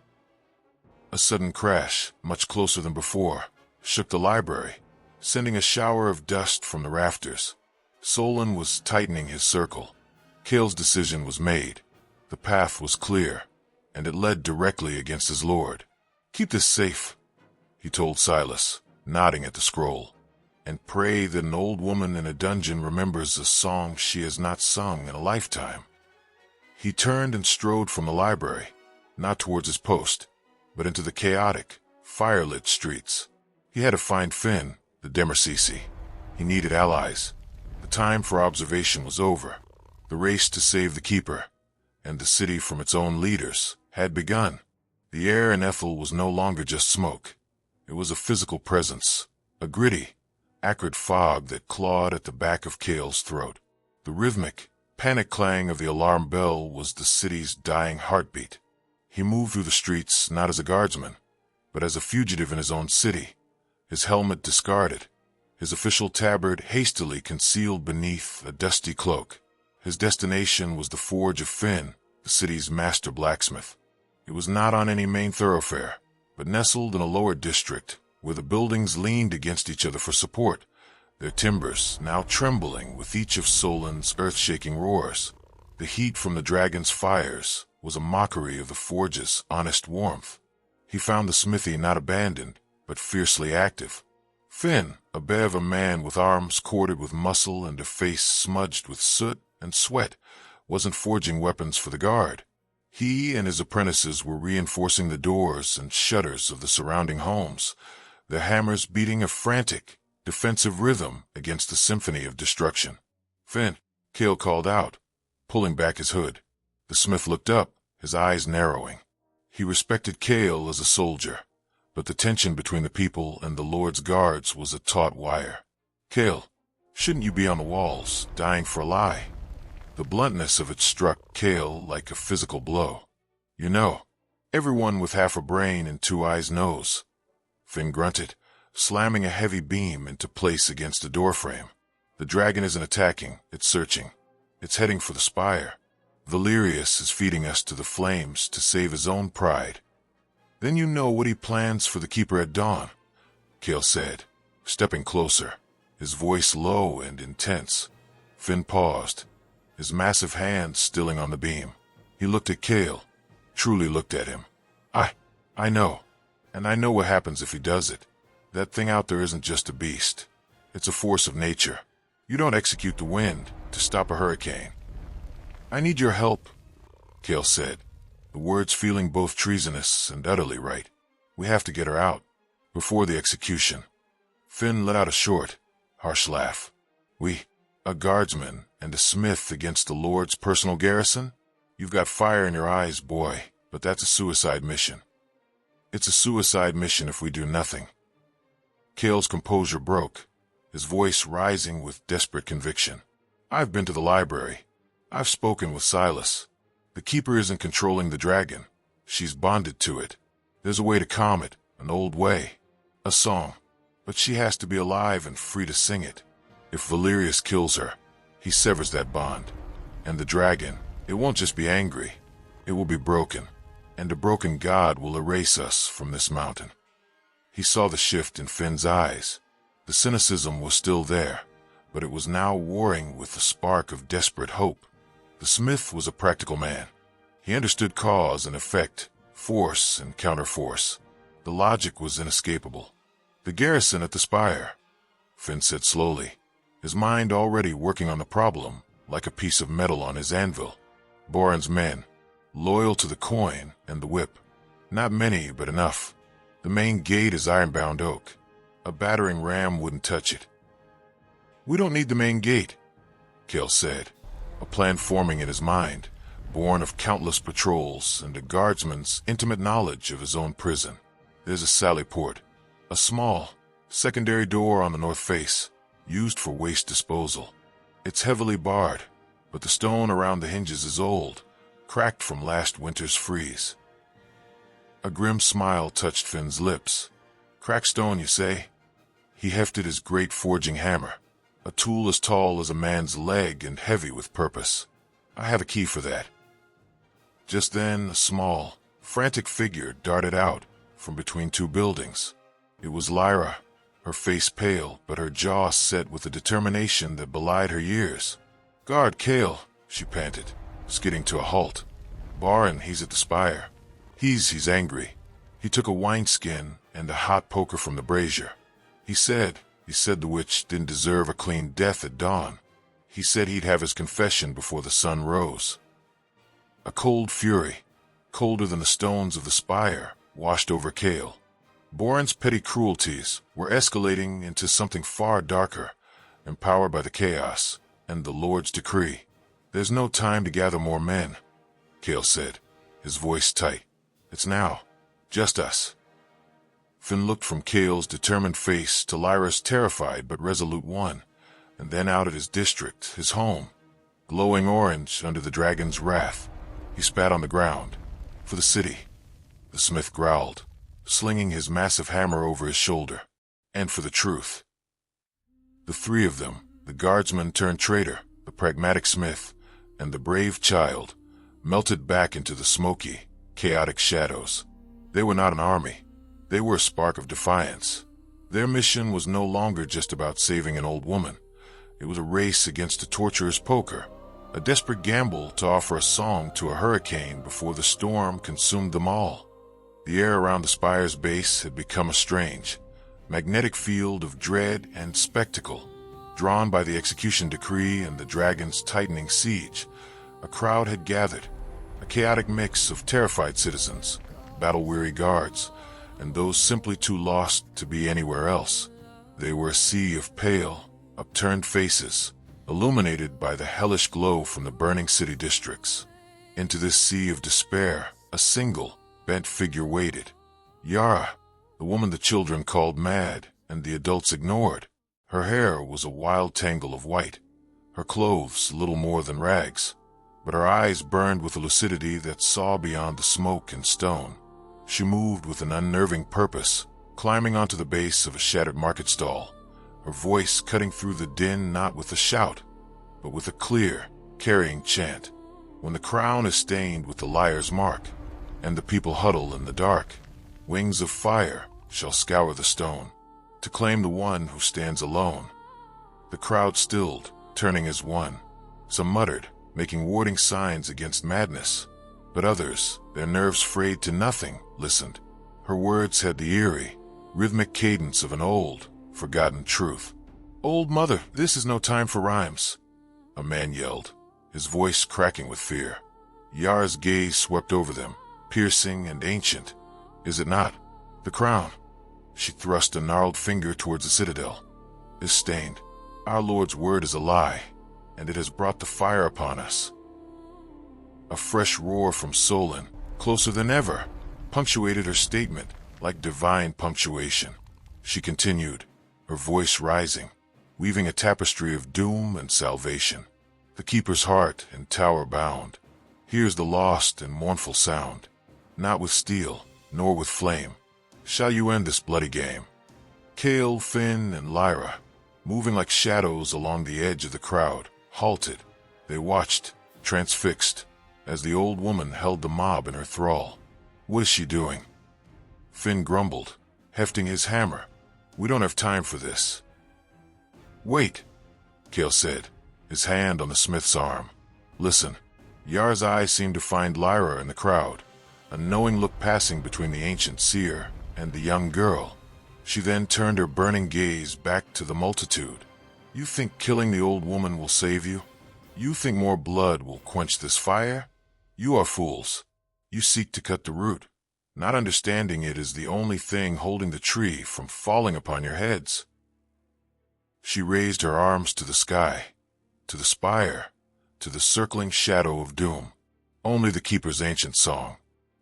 A sudden crash, much closer than before, shook the library, sending a shower of dust from the rafters. Sölen was tightening his circle. Cale's decision was made. The path was clear, and it led directly against his lord. Keep this safe, he told Silas, nodding at the scroll, and pray that an old woman in a dungeon remembers a song she has not sung in a lifetime. He turned and strode from the library, not towards his post, but into the chaotic, firelit streets. He had to find Finn, the Demercisi. He needed allies. The time for observation was over. The race to save the keeper, and the city from its own leaders, had begun. The air in Ethel was no longer just smoke. It was a physical presence, a gritty, acrid fog that clawed at the back of Cale's throat. The rhythmic, panic clang of the alarm bell was the city's dying heartbeat. He moved through the streets not as a guardsman, but as a fugitive in his own city, his helmet discarded, his official tabard hastily concealed beneath a dusty cloak. His destination was the forge of Finn, the city's master blacksmith. It was not on any main thoroughfare, but nestled in a lower district where the buildings leaned against each other for support, their timbers now trembling with each of Sölen's earth-shaking roars. The heat from the dragon's fires was a mockery of the forge's honest warmth. He found the smithy not abandoned, but fiercely active. Finn, a bear of a man with arms corded with muscle and a face smudged with soot and sweat, wasn't forging weapons for the guard. He and his apprentices were reinforcing the doors and shutters of the surrounding homes, their hammers beating a frantic, defensive rhythm against the symphony of destruction. Finn, Cale called out, pulling back his hood. The smith looked up, his eyes narrowing. He respected Cale as a soldier, but the tension between the people and the Lord's guards was a taut wire. Cale, shouldn't you be on the walls, dying for a lie? The bluntness of it struck Cale like a physical blow. You know, everyone with half a brain and two eyes knows. Finn grunted, slamming a heavy beam into place against the doorframe. The dragon isn't attacking, it's searching. It's heading for the spire. Valerius is feeding us to the flames to save his own pride. Then you know what he plans for the keeper at dawn, Cale said, stepping closer, his voice low and intense. Finn paused, his massive hands stilling on the beam. He looked at Cale, truly looked at him. I know, and I know what happens if he does it. That thing out there isn't just a beast. It's a force of nature. You don't execute the wind to stop a hurricane. I need your help, Cale said, the words feeling both treasonous and utterly right. We have to get her out, before the execution. Finn let out a short, harsh laugh. A guardsman and a smith against the Lord's personal garrison? You've got fire in your eyes, boy, but that's a suicide mission. It's a suicide mission if we do nothing. Cale's composure broke, his voice rising with desperate conviction. I've been to the library. I've spoken with Silas. The keeper isn't controlling the dragon. She's bonded to it. There's a way to calm it, an old way. A song. But she has to be alive and free to sing it. If Valerius kills her, he severs that bond. And the dragon, it won't just be angry. It will be broken. And a broken god will erase us from this mountain. He saw the shift in Finn's eyes. The cynicism was still there, but it was now warring with a spark of desperate hope. The smith was a practical man. He understood cause and effect, force and counterforce. The logic was inescapable. The garrison at the spire, Finn said slowly, his mind already working on the problem like a piece of metal on his anvil. Boren's men, loyal to the coin and the whip. Not many, but enough. The main gate is ironbound oak. A battering ram wouldn't touch it. We don't need the main gate, Kale said, a plan forming in his mind, born of countless patrols and a guardsman's intimate knowledge of his own prison. There's a sally port, a small, secondary door on the north face, used for waste disposal. It's heavily barred, but the stone around the hinges is old, cracked from last winter's freeze. A grim smile touched Finn's lips. Cracked stone, you say? He hefted his great forging hammer, a tool as tall as a man's leg and heavy with purpose. I have a key for that. Just then, a small, frantic figure darted out from between two buildings. It was Elara, her face pale, but her jaw set with a determination that belied her years. Guard, Kale, she panted, skidding to a halt. Boren, he's at the spire. He's angry. He took a wineskin and a hot poker from the brazier. He said the witch didn't deserve a clean death at dawn. He said he'd have his confession before the sun rose. A cold fury, colder than the stones of the spire, washed over Kale. Boren's petty cruelties were escalating into something far darker, empowered by the chaos and the Lord's decree. There's no time to gather more men, Kale said, his voice tight. It's now. Just us. Finn looked from Kale's determined face to Lyra's terrified but resolute one, and then out at his district, his home, glowing orange under the dragon's wrath. He spat on the ground. For the city, the smith growled, slinging his massive hammer over his shoulder. And for the truth. The three of them, the guardsman turned traitor, the pragmatic smith, and the brave child, melted back into the smoky, chaotic shadows. They were not an army. They were a spark of defiance. Their mission was no longer just about saving an old woman. It was a race against a torturer's poker, a desperate gamble to offer a song to a hurricane before the storm consumed them all. The air around the spire's base had become a strange, magnetic field of dread and spectacle. Drawn by the execution decree and the dragon's tightening siege, a crowd had gathered, a chaotic mix of terrified citizens, battle-weary guards, and those simply too lost to be anywhere else. They were a sea of pale, upturned faces, illuminated by the hellish glow from the burning city districts. Into this sea of despair, a single, bent figure waded. Yara, the woman the children called mad and the adults ignored. Her hair was a wild tangle of white, her clothes little more than rags, but her eyes burned with a lucidity that saw beyond the smoke and stone. She moved with an unnerving purpose, climbing onto the base of a shattered market stall, her voice cutting through the din not with a shout, but with a clear, carrying chant. When the crown is stained with the liar's mark, and the people huddle in the dark, wings of fire shall scour the stone, to claim the one who stands alone. The crowd stilled, turning as one. Some muttered, making warding signs against madness, but others, their nerves frayed to nothing, listened. Her words had the eerie, rhythmic cadence of an old, forgotten truth. "Old mother, this is no time for rhymes," a man yelled, his voice cracking with fear. Yara's gaze swept over them, piercing and ancient. "Is it not? The crown." She thrust a gnarled finger towards the citadel. "Is stained. Our Lord's word is a lie, and it has brought the fire upon us." A fresh roar from Sölen, closer than ever, punctuated her statement like divine punctuation. She continued, her voice rising, weaving a tapestry of doom and salvation. The keeper's heart and tower bound. Here's the lost and mournful sound. Not with steel, nor with flame, shall you end this bloody game. Kale, Finn, and Lyra, moving like shadows along the edge of the crowd, halted. They watched, transfixed, as the old woman held the mob in her thrall. "What is she doing?" Finn grumbled, hefting his hammer. "We don't have time for this." "Wait," Kale said, his hand on the smith's arm. "Listen." Yar's eyes seemed to find Lyra in the crowd, a knowing look passing between the ancient seer and the young girl. She then turned her burning gaze back to the multitude. You think killing the old woman will save you? You think more blood will quench this fire? You are fools. You seek to cut the root, not understanding it is the only thing holding the tree from falling upon your heads. She raised her arms to the sky, to the spire, to the circling shadow of doom. Only the Keeper's ancient song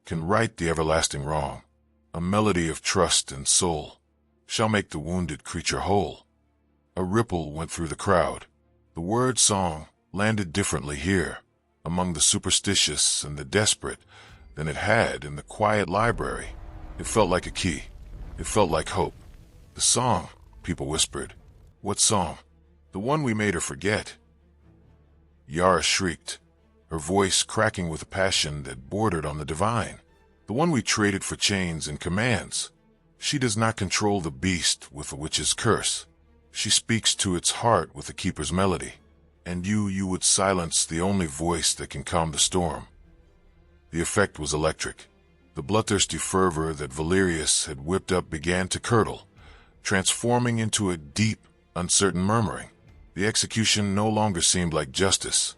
can right the everlasting wrong. A melody of trust and soul shall make the wounded creature whole. A ripple went through the crowd. The word song landed differently here, among the superstitious and the desperate, than it had in the quiet library. It felt like a key. It felt like hope. The song, people whispered. What song? The one we made her forget. Yara shrieked, her voice cracking with a passion that bordered on the divine. The one we traded for chains and commands. She does not control the beast with the witch's curse. She speaks to its heart with the Keeper's melody. And you would silence the only voice that can calm the storm. The effect was electric. The bloodthirsty fervor that Valerius had whipped up began to curdle, transforming into a deep, uncertain murmuring. The execution no longer seemed like justice.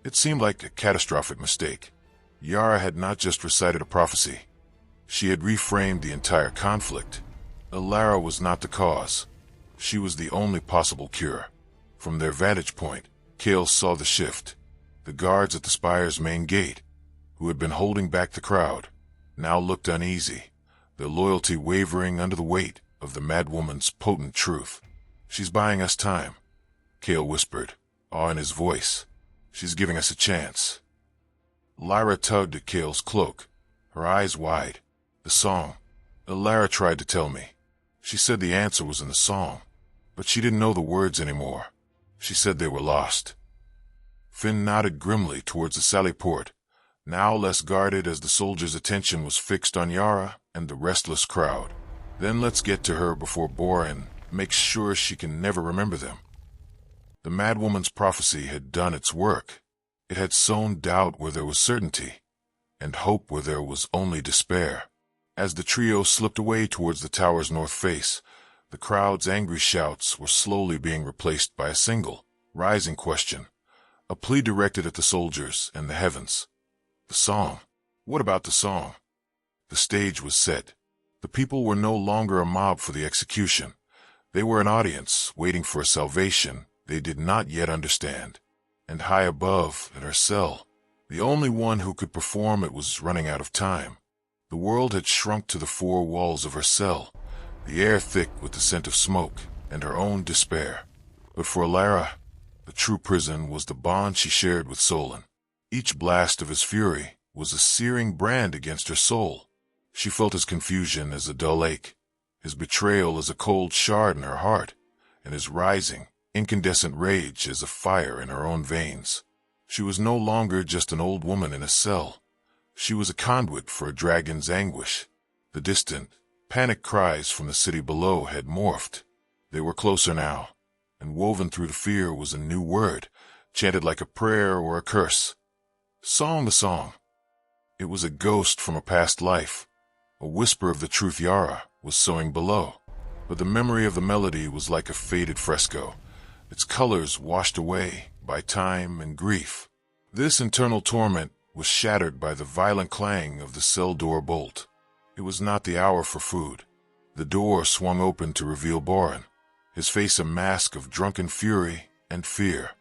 It seemed like a catastrophic mistake. Yara had not just recited a prophecy. She had reframed the entire conflict. Elara was not the cause. She was the only possible cure. From their vantage point, Kale saw the shift. The guards at the spire's main gate, who had been holding back the crowd, now looked uneasy, their loyalty wavering under the weight of the madwoman's potent truth. She's buying us time, Kale whispered, awe in his voice. She's giving us a chance. Lyra tugged at Kale's cloak, her eyes wide. The song. Elara tried to tell me. She said the answer was in the song, but she didn't know the words anymore. She said they were lost. Finn nodded grimly towards the sally port, now less guarded as the soldiers' attention was fixed on Yara and the restless crowd. Then let's get to her before Borin makes sure she can never remember them. The madwoman's prophecy had done its work. It had sown doubt where there was certainty, and hope where there was only despair. As the trio slipped away towards the tower's north face, the crowd's angry shouts were slowly being replaced by a single, rising question, a plea directed at the soldiers and the heavens. The song. What about the song? The stage was set. The people were no longer a mob for the execution. They were an audience waiting for a salvation they did not yet understand. And high above, in her cell, the only one who could perform it was running out of time. The world had shrunk to the four walls of her cell, the air thick with the scent of smoke and her own despair. But for Elara, the true prison was the bond she shared with Sölen. Each blast of his fury was a searing brand against her soul. She felt his confusion as a dull ache, his betrayal as a cold shard in her heart, and his rising, incandescent rage as a fire in her own veins. She was no longer just an old woman in a cell. She was a conduit for a dragon's anguish. The distant, panic cries from the city below had morphed. They were closer now, and woven through the fear was a new word, chanted like a prayer or a curse. Song the song. It was a ghost from a past life. A whisper of the truth Yara was sowing below. But the memory of the melody was like a faded fresco, its colors washed away by time and grief. This internal torment was shattered by the violent clang of the cell door bolt. It was not the hour for food. The door swung open to reveal Borin, his face a mask of drunken fury and fear.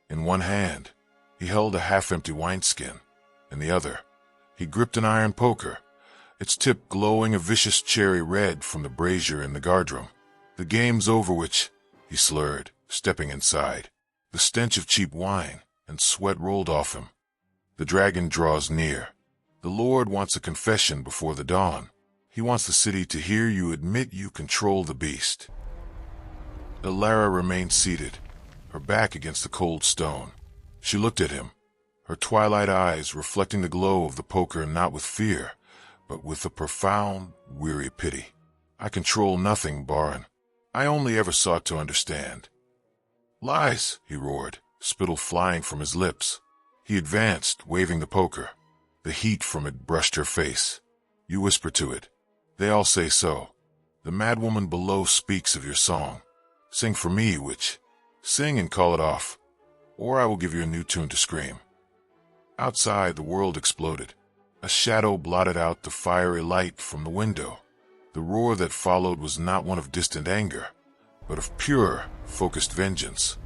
In one hand, he held a half-empty wineskin. In the other, he gripped an iron poker, its tip glowing a vicious cherry red from the brazier in the guardroom. The game's over, which, he slurred, stepping inside. The stench of cheap wine and sweat rolled off him. The dragon draws near. The Lord wants a confession before the dawn. He wants the city to hear you admit you control the beast. Elara remained seated, her back against the cold stone. She looked at him, her twilight eyes reflecting the glow of the poker not with fear, but with a profound, weary pity. I control nothing, Borin. I only ever sought to understand. Lies, he roared, spittle flying from his lips. He advanced, waving the poker. The heat from it brushed her face. You whisper to it. They all say so. The madwoman below speaks of your song. Sing for me, witch. Sing and call it off, or I will give you a new tune to scream. Outside, the world exploded. A shadow blotted out the fiery light from the window. The roar that followed was not one of distant anger, but of pure, focused vengeance.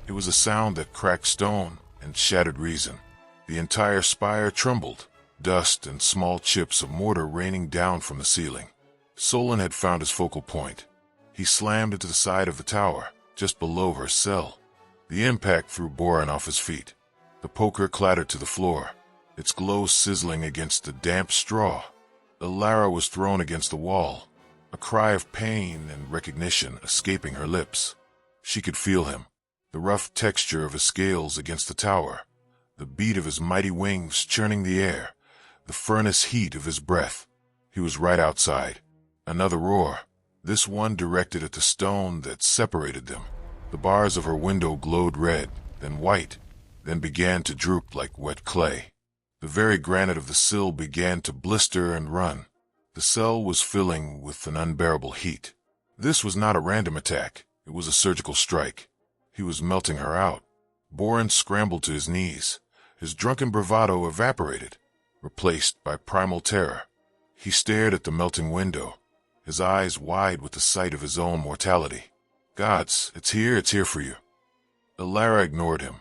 It was a sound that cracked stone and shattered reason. The entire spire trembled, dust and small chips of mortar raining down from the ceiling. Sölen had found his focal point. He slammed into the side of the tower, just below her cell. The impact threw Boran off his feet. The poker clattered to the floor, its glow sizzling against the damp straw. Elara was thrown against the wall, a cry of pain and recognition escaping her lips. She could feel him, the rough texture of his scales against the tower, the beat of his mighty wings churning the air, the furnace heat of his breath. He was right outside. Another roar, this one directed at the stone that separated them. The bars of her window glowed red, then white, then began to droop like wet clay. The very granite of the sill began to blister and run. The cell was filling with an unbearable heat. This was not a random attack. It was a surgical strike. He was melting her out. Boran scrambled to his knees. His drunken bravado evaporated, replaced by primal terror. He stared at the melting window, his eyes wide with the sight of his own mortality. Gods, it's here for you. Elara ignored him.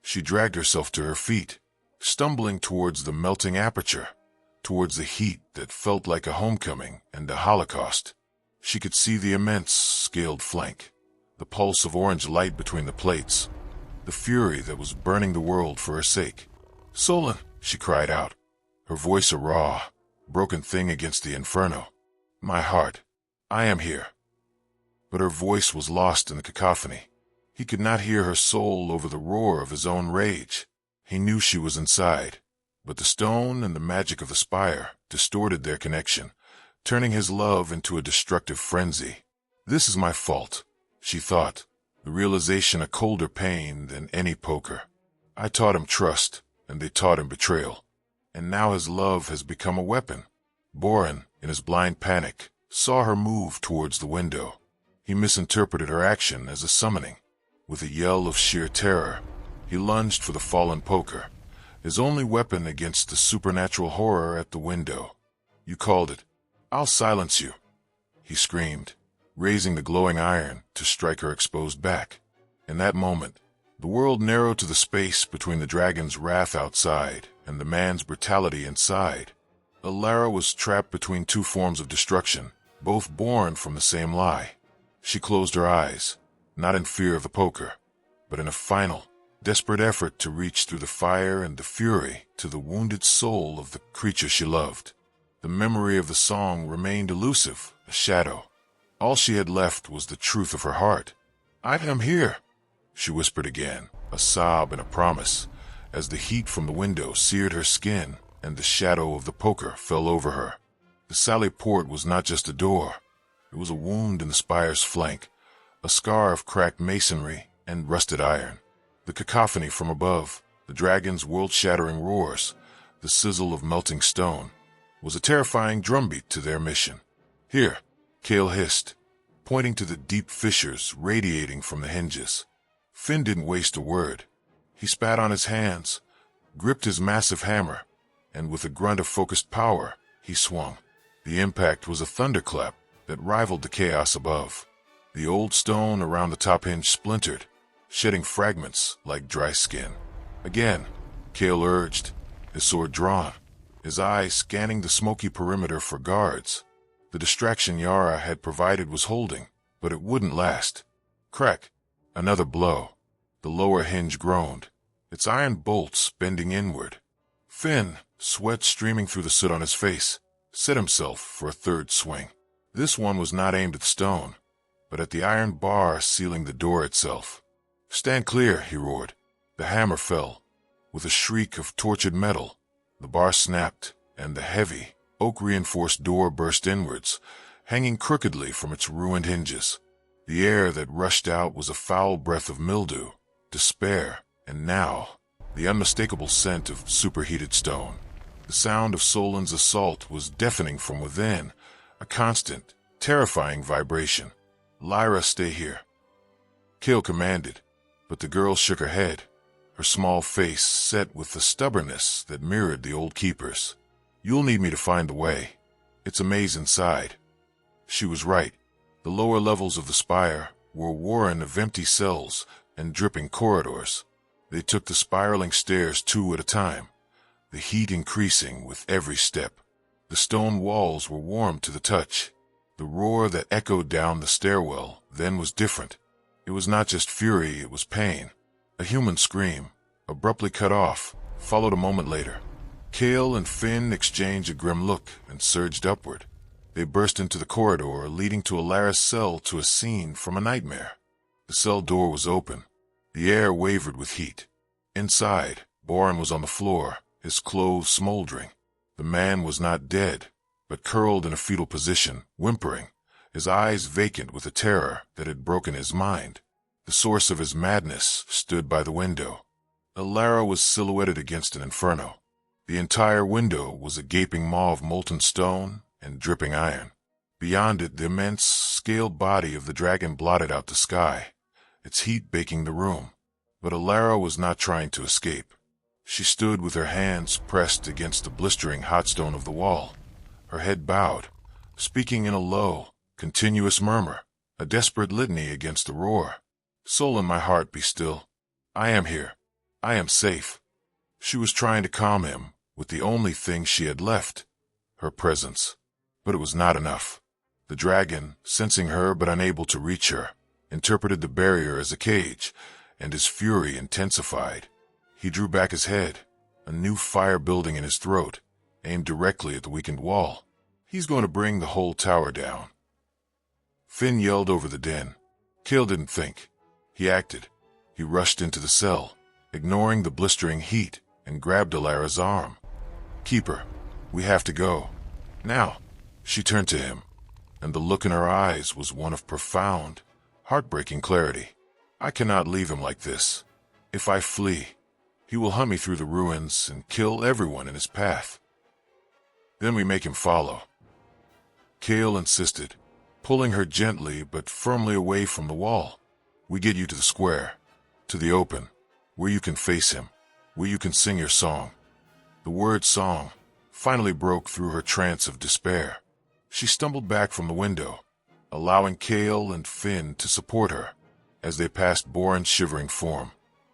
She dragged herself to her feet, stumbling towards the melting aperture, towards the heat that felt like a homecoming and a holocaust. She could see the immense, scaled flank, the pulse of orange light between the plates, the fury that was burning the world for her sake. Sölen, she cried out, her voice a raw, broken thing against the inferno. My heart, I am here. But her voice was lost in the cacophony. He could not hear her soul over the roar of his own rage. He knew she was inside, but the stone and the magic of the spire distorted their connection, turning his love into a destructive frenzy. This is my fault, she thought, the realization a colder pain than any poker. I taught him trust, and they taught him betrayal. And now his love has become a weapon. Boran, in his blind panic, saw her move towards the window. He misinterpreted her action as a summoning. With a yell of sheer terror, he lunged for the fallen poker, his only weapon against the supernatural horror at the window. You called it. I'll silence you, he screamed, raising the glowing iron to strike her exposed back. In that moment, the world narrowed to the space between the dragon's wrath outside and the man's brutality inside. Elara was trapped between two forms of destruction, both born from the same lie. She closed her eyes, not in fear of the poker, but in a final, desperate effort to reach through the fire and the fury to the wounded soul of the creature she loved. The memory of the song remained elusive, a shadow. All she had left was the truth of her heart. I am here, she whispered again, a sob and a promise, as the heat from the window seared her skin and the shadow of the poker fell over her. The sally port was not just a door. It was a wound in the spire's flank, a scar of cracked masonry and rusted iron. The cacophony from above, the dragon's world-shattering roars, the sizzle of melting stone, was a terrifying drumbeat to their mission. Here, Kale hissed, pointing to the deep fissures radiating from the hinges. Finn didn't waste a word. He spat on his hands, gripped his massive hammer, and with a grunt of focused power, he swung. The impact was a thunderclap that rivaled the chaos above. The old stone around the top hinge splintered, shedding fragments like dry skin. Again, Kale urged, his sword drawn, his eyes scanning the smoky perimeter for guards. The distraction Yara had provided was holding, but it wouldn't last. Crack! Another blow. The lower hinge groaned, its iron bolts bending inward. Finn, sweat streaming through the soot on his face, set himself for a third swing. This one was not aimed at the stone, but at the iron bar sealing the door itself. Stand clear, he roared. The hammer fell. With a shriek of tortured metal, the bar snapped, and the heavy, oak-reinforced door burst inwards, hanging crookedly from its ruined hinges. The air that rushed out was a foul breath of mildew, despair, and now, the unmistakable scent of superheated stone. The sound of Sölen's assault was deafening from within, a constant, terrifying vibration. "Lyra, stay here," Kale commanded, but the girl shook her head, her small face set with the stubbornness that mirrored the old keeper's. "You'll need me to find the way. It's a maze inside." She was right. The lower levels of the spire were a warren of empty cells and dripping corridors. They took the spiraling stairs 2 at a time, the heat increasing with every step. The stone walls were warm to the touch. The roar that echoed down the stairwell then was different. It was not just fury, it was pain. A human scream, abruptly cut off, followed a moment later. Kale and Finn exchanged a grim look and surged upward. They burst into the corridor leading to Elara's cell, to a scene from a nightmare. The cell door was open. The air wavered with heat. Inside, Boren was on the floor, his clothes smoldering. The man was not dead, but curled in a fetal position, whimpering, his eyes vacant with a terror that had broken his mind. The source of his madness stood by the window. Elara was silhouetted against an inferno. The entire window was a gaping maw of molten stone and dripping iron. Beyond it, the immense, scaled body of the dragon blotted out the sky, its heat baking the room. But Elara was not trying to escape. She stood with her hands pressed against the blistering hot stone of the wall, her head bowed, speaking in a low, continuous murmur, a desperate litany against the roar. "Sölen, my heart, be still. I am here. I am safe." She was trying to calm him with the only thing she had left, her presence. But it was not enough. The dragon, sensing her but unable to reach her, interpreted the barrier as a cage, and his fury intensified. He drew back his head, a new fire building in his throat, aimed directly at the weakened wall. "He's going to bring the whole tower down." Finn yelled over the din. Kale didn't think. He acted. He rushed into the cell, ignoring the blistering heat, and grabbed Elara's arm. "Keeper, we have to go. Now." She turned to him, and the look in her eyes was one of profound, heartbreaking clarity. "I cannot leave him like this. If I flee, he will hunt me through the ruins and kill everyone in his path. Then we make him follow." Kale insisted, pulling her gently but firmly away from the wall. "We get you to the square, to the open, where you can face him, where you can sing your song." The word "song" finally broke through her trance of despair. She stumbled back from the window, allowing Kale and Finn to support her. As they passed Boren's shivering form,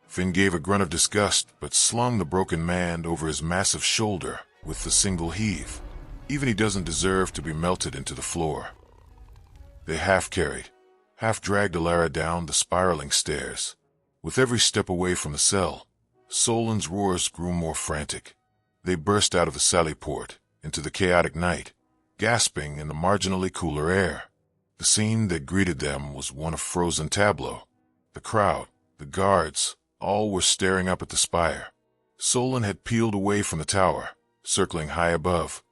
Finn gave a grunt of disgust but slung the broken man over his massive shoulder with a single heave. Even he doesn't deserve to be melted into the floor. They half-carried, half-dragged Elara down the spiraling stairs. With every step away from the cell, Sölen's roars grew more frantic. They burst out of the sally port into the chaotic night, gasping in the marginally cooler air. The scene that greeted them was one of frozen tableau. The crowd, the guards, all were staring up at the spire. Sölen had peeled away from the tower, circling high above,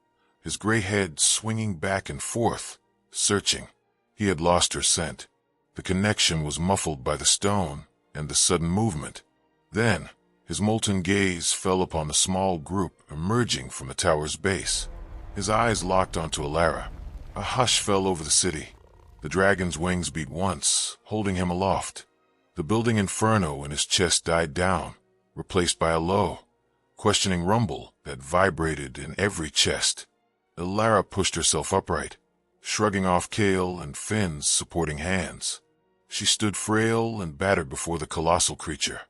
his gray head swinging back and forth, searching. He had lost her scent. The connection was muffled by the stone and the sudden movement. Then, his molten gaze fell upon the small group emerging from the tower's base. His eyes locked onto Elara. A hush fell over the city. The dragon's wings beat once, holding him aloft. The building inferno in his chest died down, replaced by a low, questioning rumble that vibrated in every chest. Elara pushed herself upright, shrugging off Kale and Finn's supporting hands. She stood frail and battered before the colossal creature,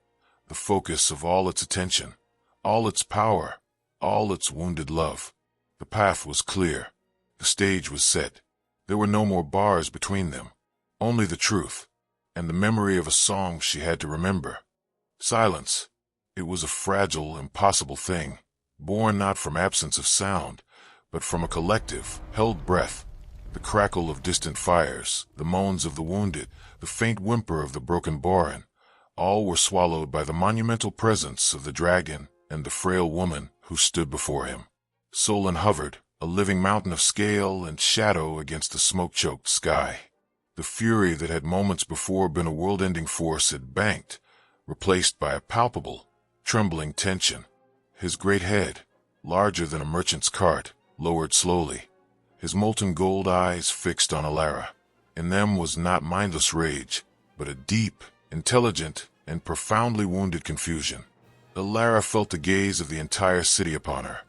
the focus of all its attention, all its power, all its wounded love. The path was clear. The stage was set. There were no more bars between them, only the truth, and the memory of a song she had to remember. Silence. It was a fragile, impossible thing, born not from absence of sound, but from a collective, held breath. The crackle of distant fires, the moans of the wounded, the faint whimper of the broken Boren, all were swallowed by the monumental presence of the dragon and the frail woman who stood before him. Sölen hovered, a living mountain of scale and shadow against the smoke-choked sky. The fury that had moments before been a world-ending force had banked, replaced by a palpable, trembling tension. His great head, larger than a merchant's cart, lowered slowly, his molten gold eyes fixed on Elara. In them was not mindless rage, but a deep, intelligent, and profoundly wounded confusion. Elara felt the gaze of the entire city upon her.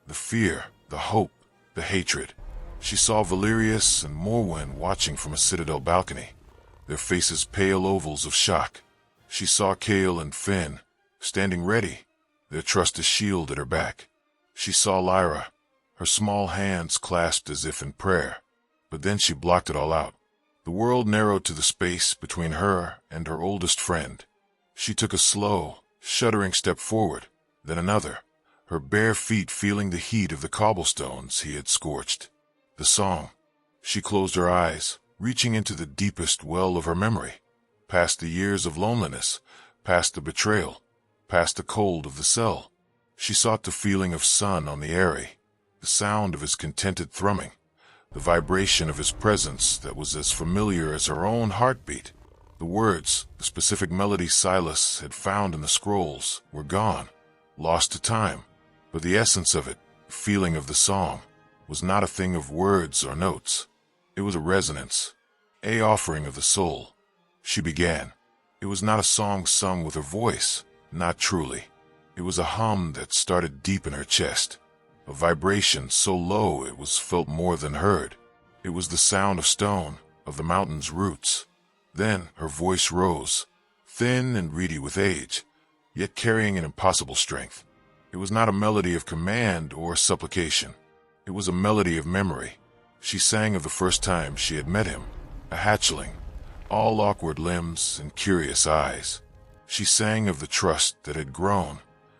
The fear, the hope, the hatred. She saw Valerius and Morwen watching from a citadel balcony, their faces pale ovals of shock. She saw Kale and Finn, standing ready, their trusted shield at her back. She saw Lyra, her small hands clasped as if in prayer. But then she blocked it all out. The world narrowed to the space between her and her oldest friend. She took a slow, shuddering step forward, then another, her bare feet feeling the heat of the cobblestones he had scorched. The song. She closed her eyes, reaching into the deepest well of her memory, past the years of loneliness, past the betrayal, past the cold of the cell. She sought the feeling of sun on the eyrie, the sound of his contented thrumming, the vibration of his presence that was as familiar as her own heartbeat. The words, the specific melody Silas had found in the scrolls, were gone, lost to time, but the essence of it, the feeling of the song, was not a thing of words or notes. It was a resonance, a offering of the soul. She began. It was not a song sung with her voice, not truly. It was a hum that started deep in her chest, a vibration so low it was felt more than heard. It was the sound of stone, of the mountain's roots. Then her voice rose, thin and reedy with age, yet carrying an impossible strength. It was not a melody of command or supplication. It was a melody of memory. She sang of the first time she had met him, a hatchling, all awkward limbs and curious eyes. She sang of the trust that had grown,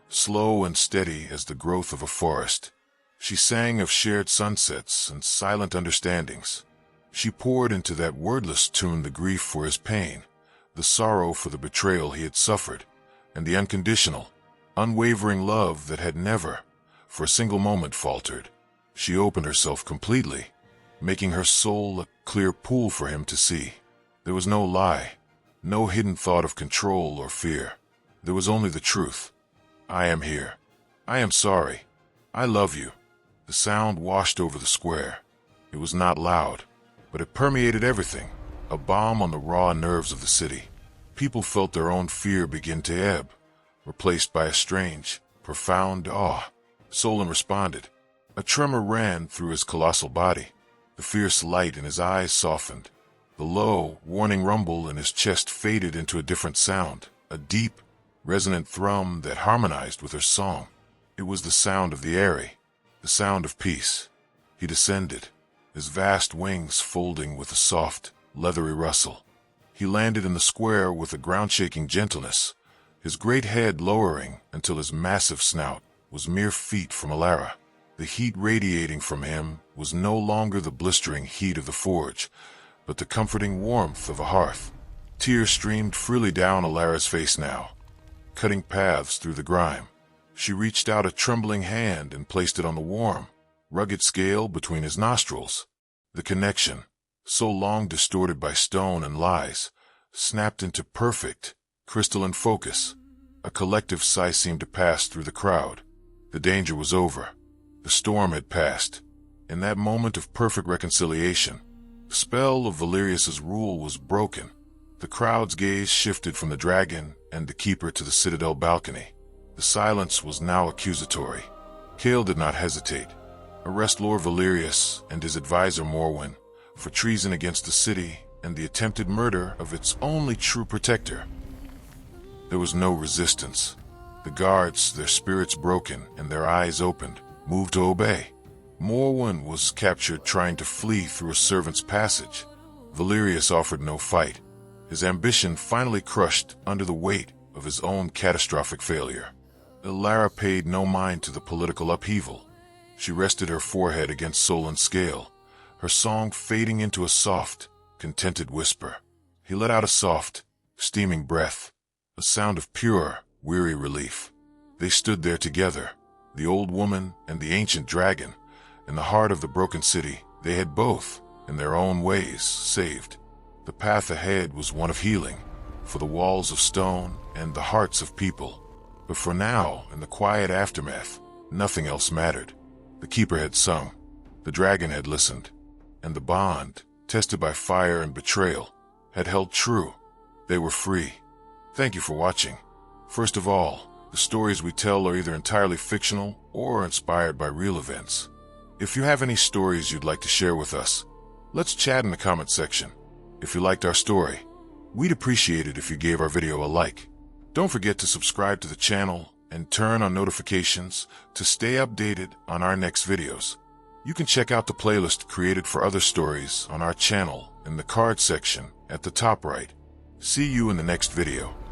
slow and steady as the growth of a forest. She sang of shared sunsets and silent understandings. She poured into that wordless tune the grief for his pain, the sorrow for the betrayal he had suffered, and the unconditional, unwavering love that had never, for a single moment, faltered. She opened herself completely, making her soul a clear pool for him to see. There was no lie, no hidden thought of control or fear. There was only the truth. I am here. I am sorry. I love you. The sound washed over the square. It was not loud, but it permeated everything, a balm on the raw nerves of the city. People felt their own fear begin to ebb, replaced by a strange, profound awe. Sölen responded. A tremor ran through his colossal body. The fierce light in his eyes softened. The low, warning rumble in his chest faded into a different sound, a deep, resonant thrum that harmonized with her song. It was the sound of the eyrie, the sound of peace. He descended, his vast wings folding with a soft, leathery rustle. He landed in the square with a ground-shaking gentleness, his great head lowering until his massive snout was mere feet from Elara. The heat radiating from him was no longer the blistering heat of the forge, but the comforting warmth of a hearth. Tears streamed freely down Elara's face now, cutting paths through the grime. She reached out a trembling hand and placed it on the warm, rugged scale between his nostrils. The connection, so long distorted by stone and lies, snapped into perfect, crystalline focus. A collective sigh seemed to pass through the crowd. The danger was over. The storm had passed. In that moment of perfect reconciliation, the spell of Valerius's rule was broken. The crowd's gaze shifted from the dragon and the keeper to the citadel balcony. The silence was now accusatory. Kale did not hesitate. Arrest Lord Valerius and his advisor Morwen for treason against the city and the attempted murder of its only true protector. There was no resistance. The guards, their spirits broken and their eyes opened, moved to obey. Morwen was captured trying to flee through a servant's passage. Valerius offered no fight, his ambition finally crushed under the weight of his own catastrophic failure. Elara paid no mind to the political upheaval. She rested her forehead against Sölen's scale, her song fading into a soft, contented whisper. He let out a soft, steaming breath, a sound of pure, weary relief. They stood there together, the old woman and the ancient dragon. In the heart of the broken city, they had both, in their own ways, saved. The path ahead was one of healing, for the walls of stone and the hearts of people. But for now, in the quiet aftermath, nothing else mattered. The keeper had sung. The dragon had listened, and the bond, tested by fire and betrayal, had held true. They were free. Thank you for watching. First of all, the stories we tell are either entirely fictional or inspired by real events. If you have any stories you'd like to share with us, let's chat in the comment section. If you liked our story, we'd appreciate it if you gave our video a like. Don't forget to subscribe to the channel and turn on notifications to stay updated on our next videos. You can check out the playlist created for other stories on our channel in the card section at the top right. See you in the next video.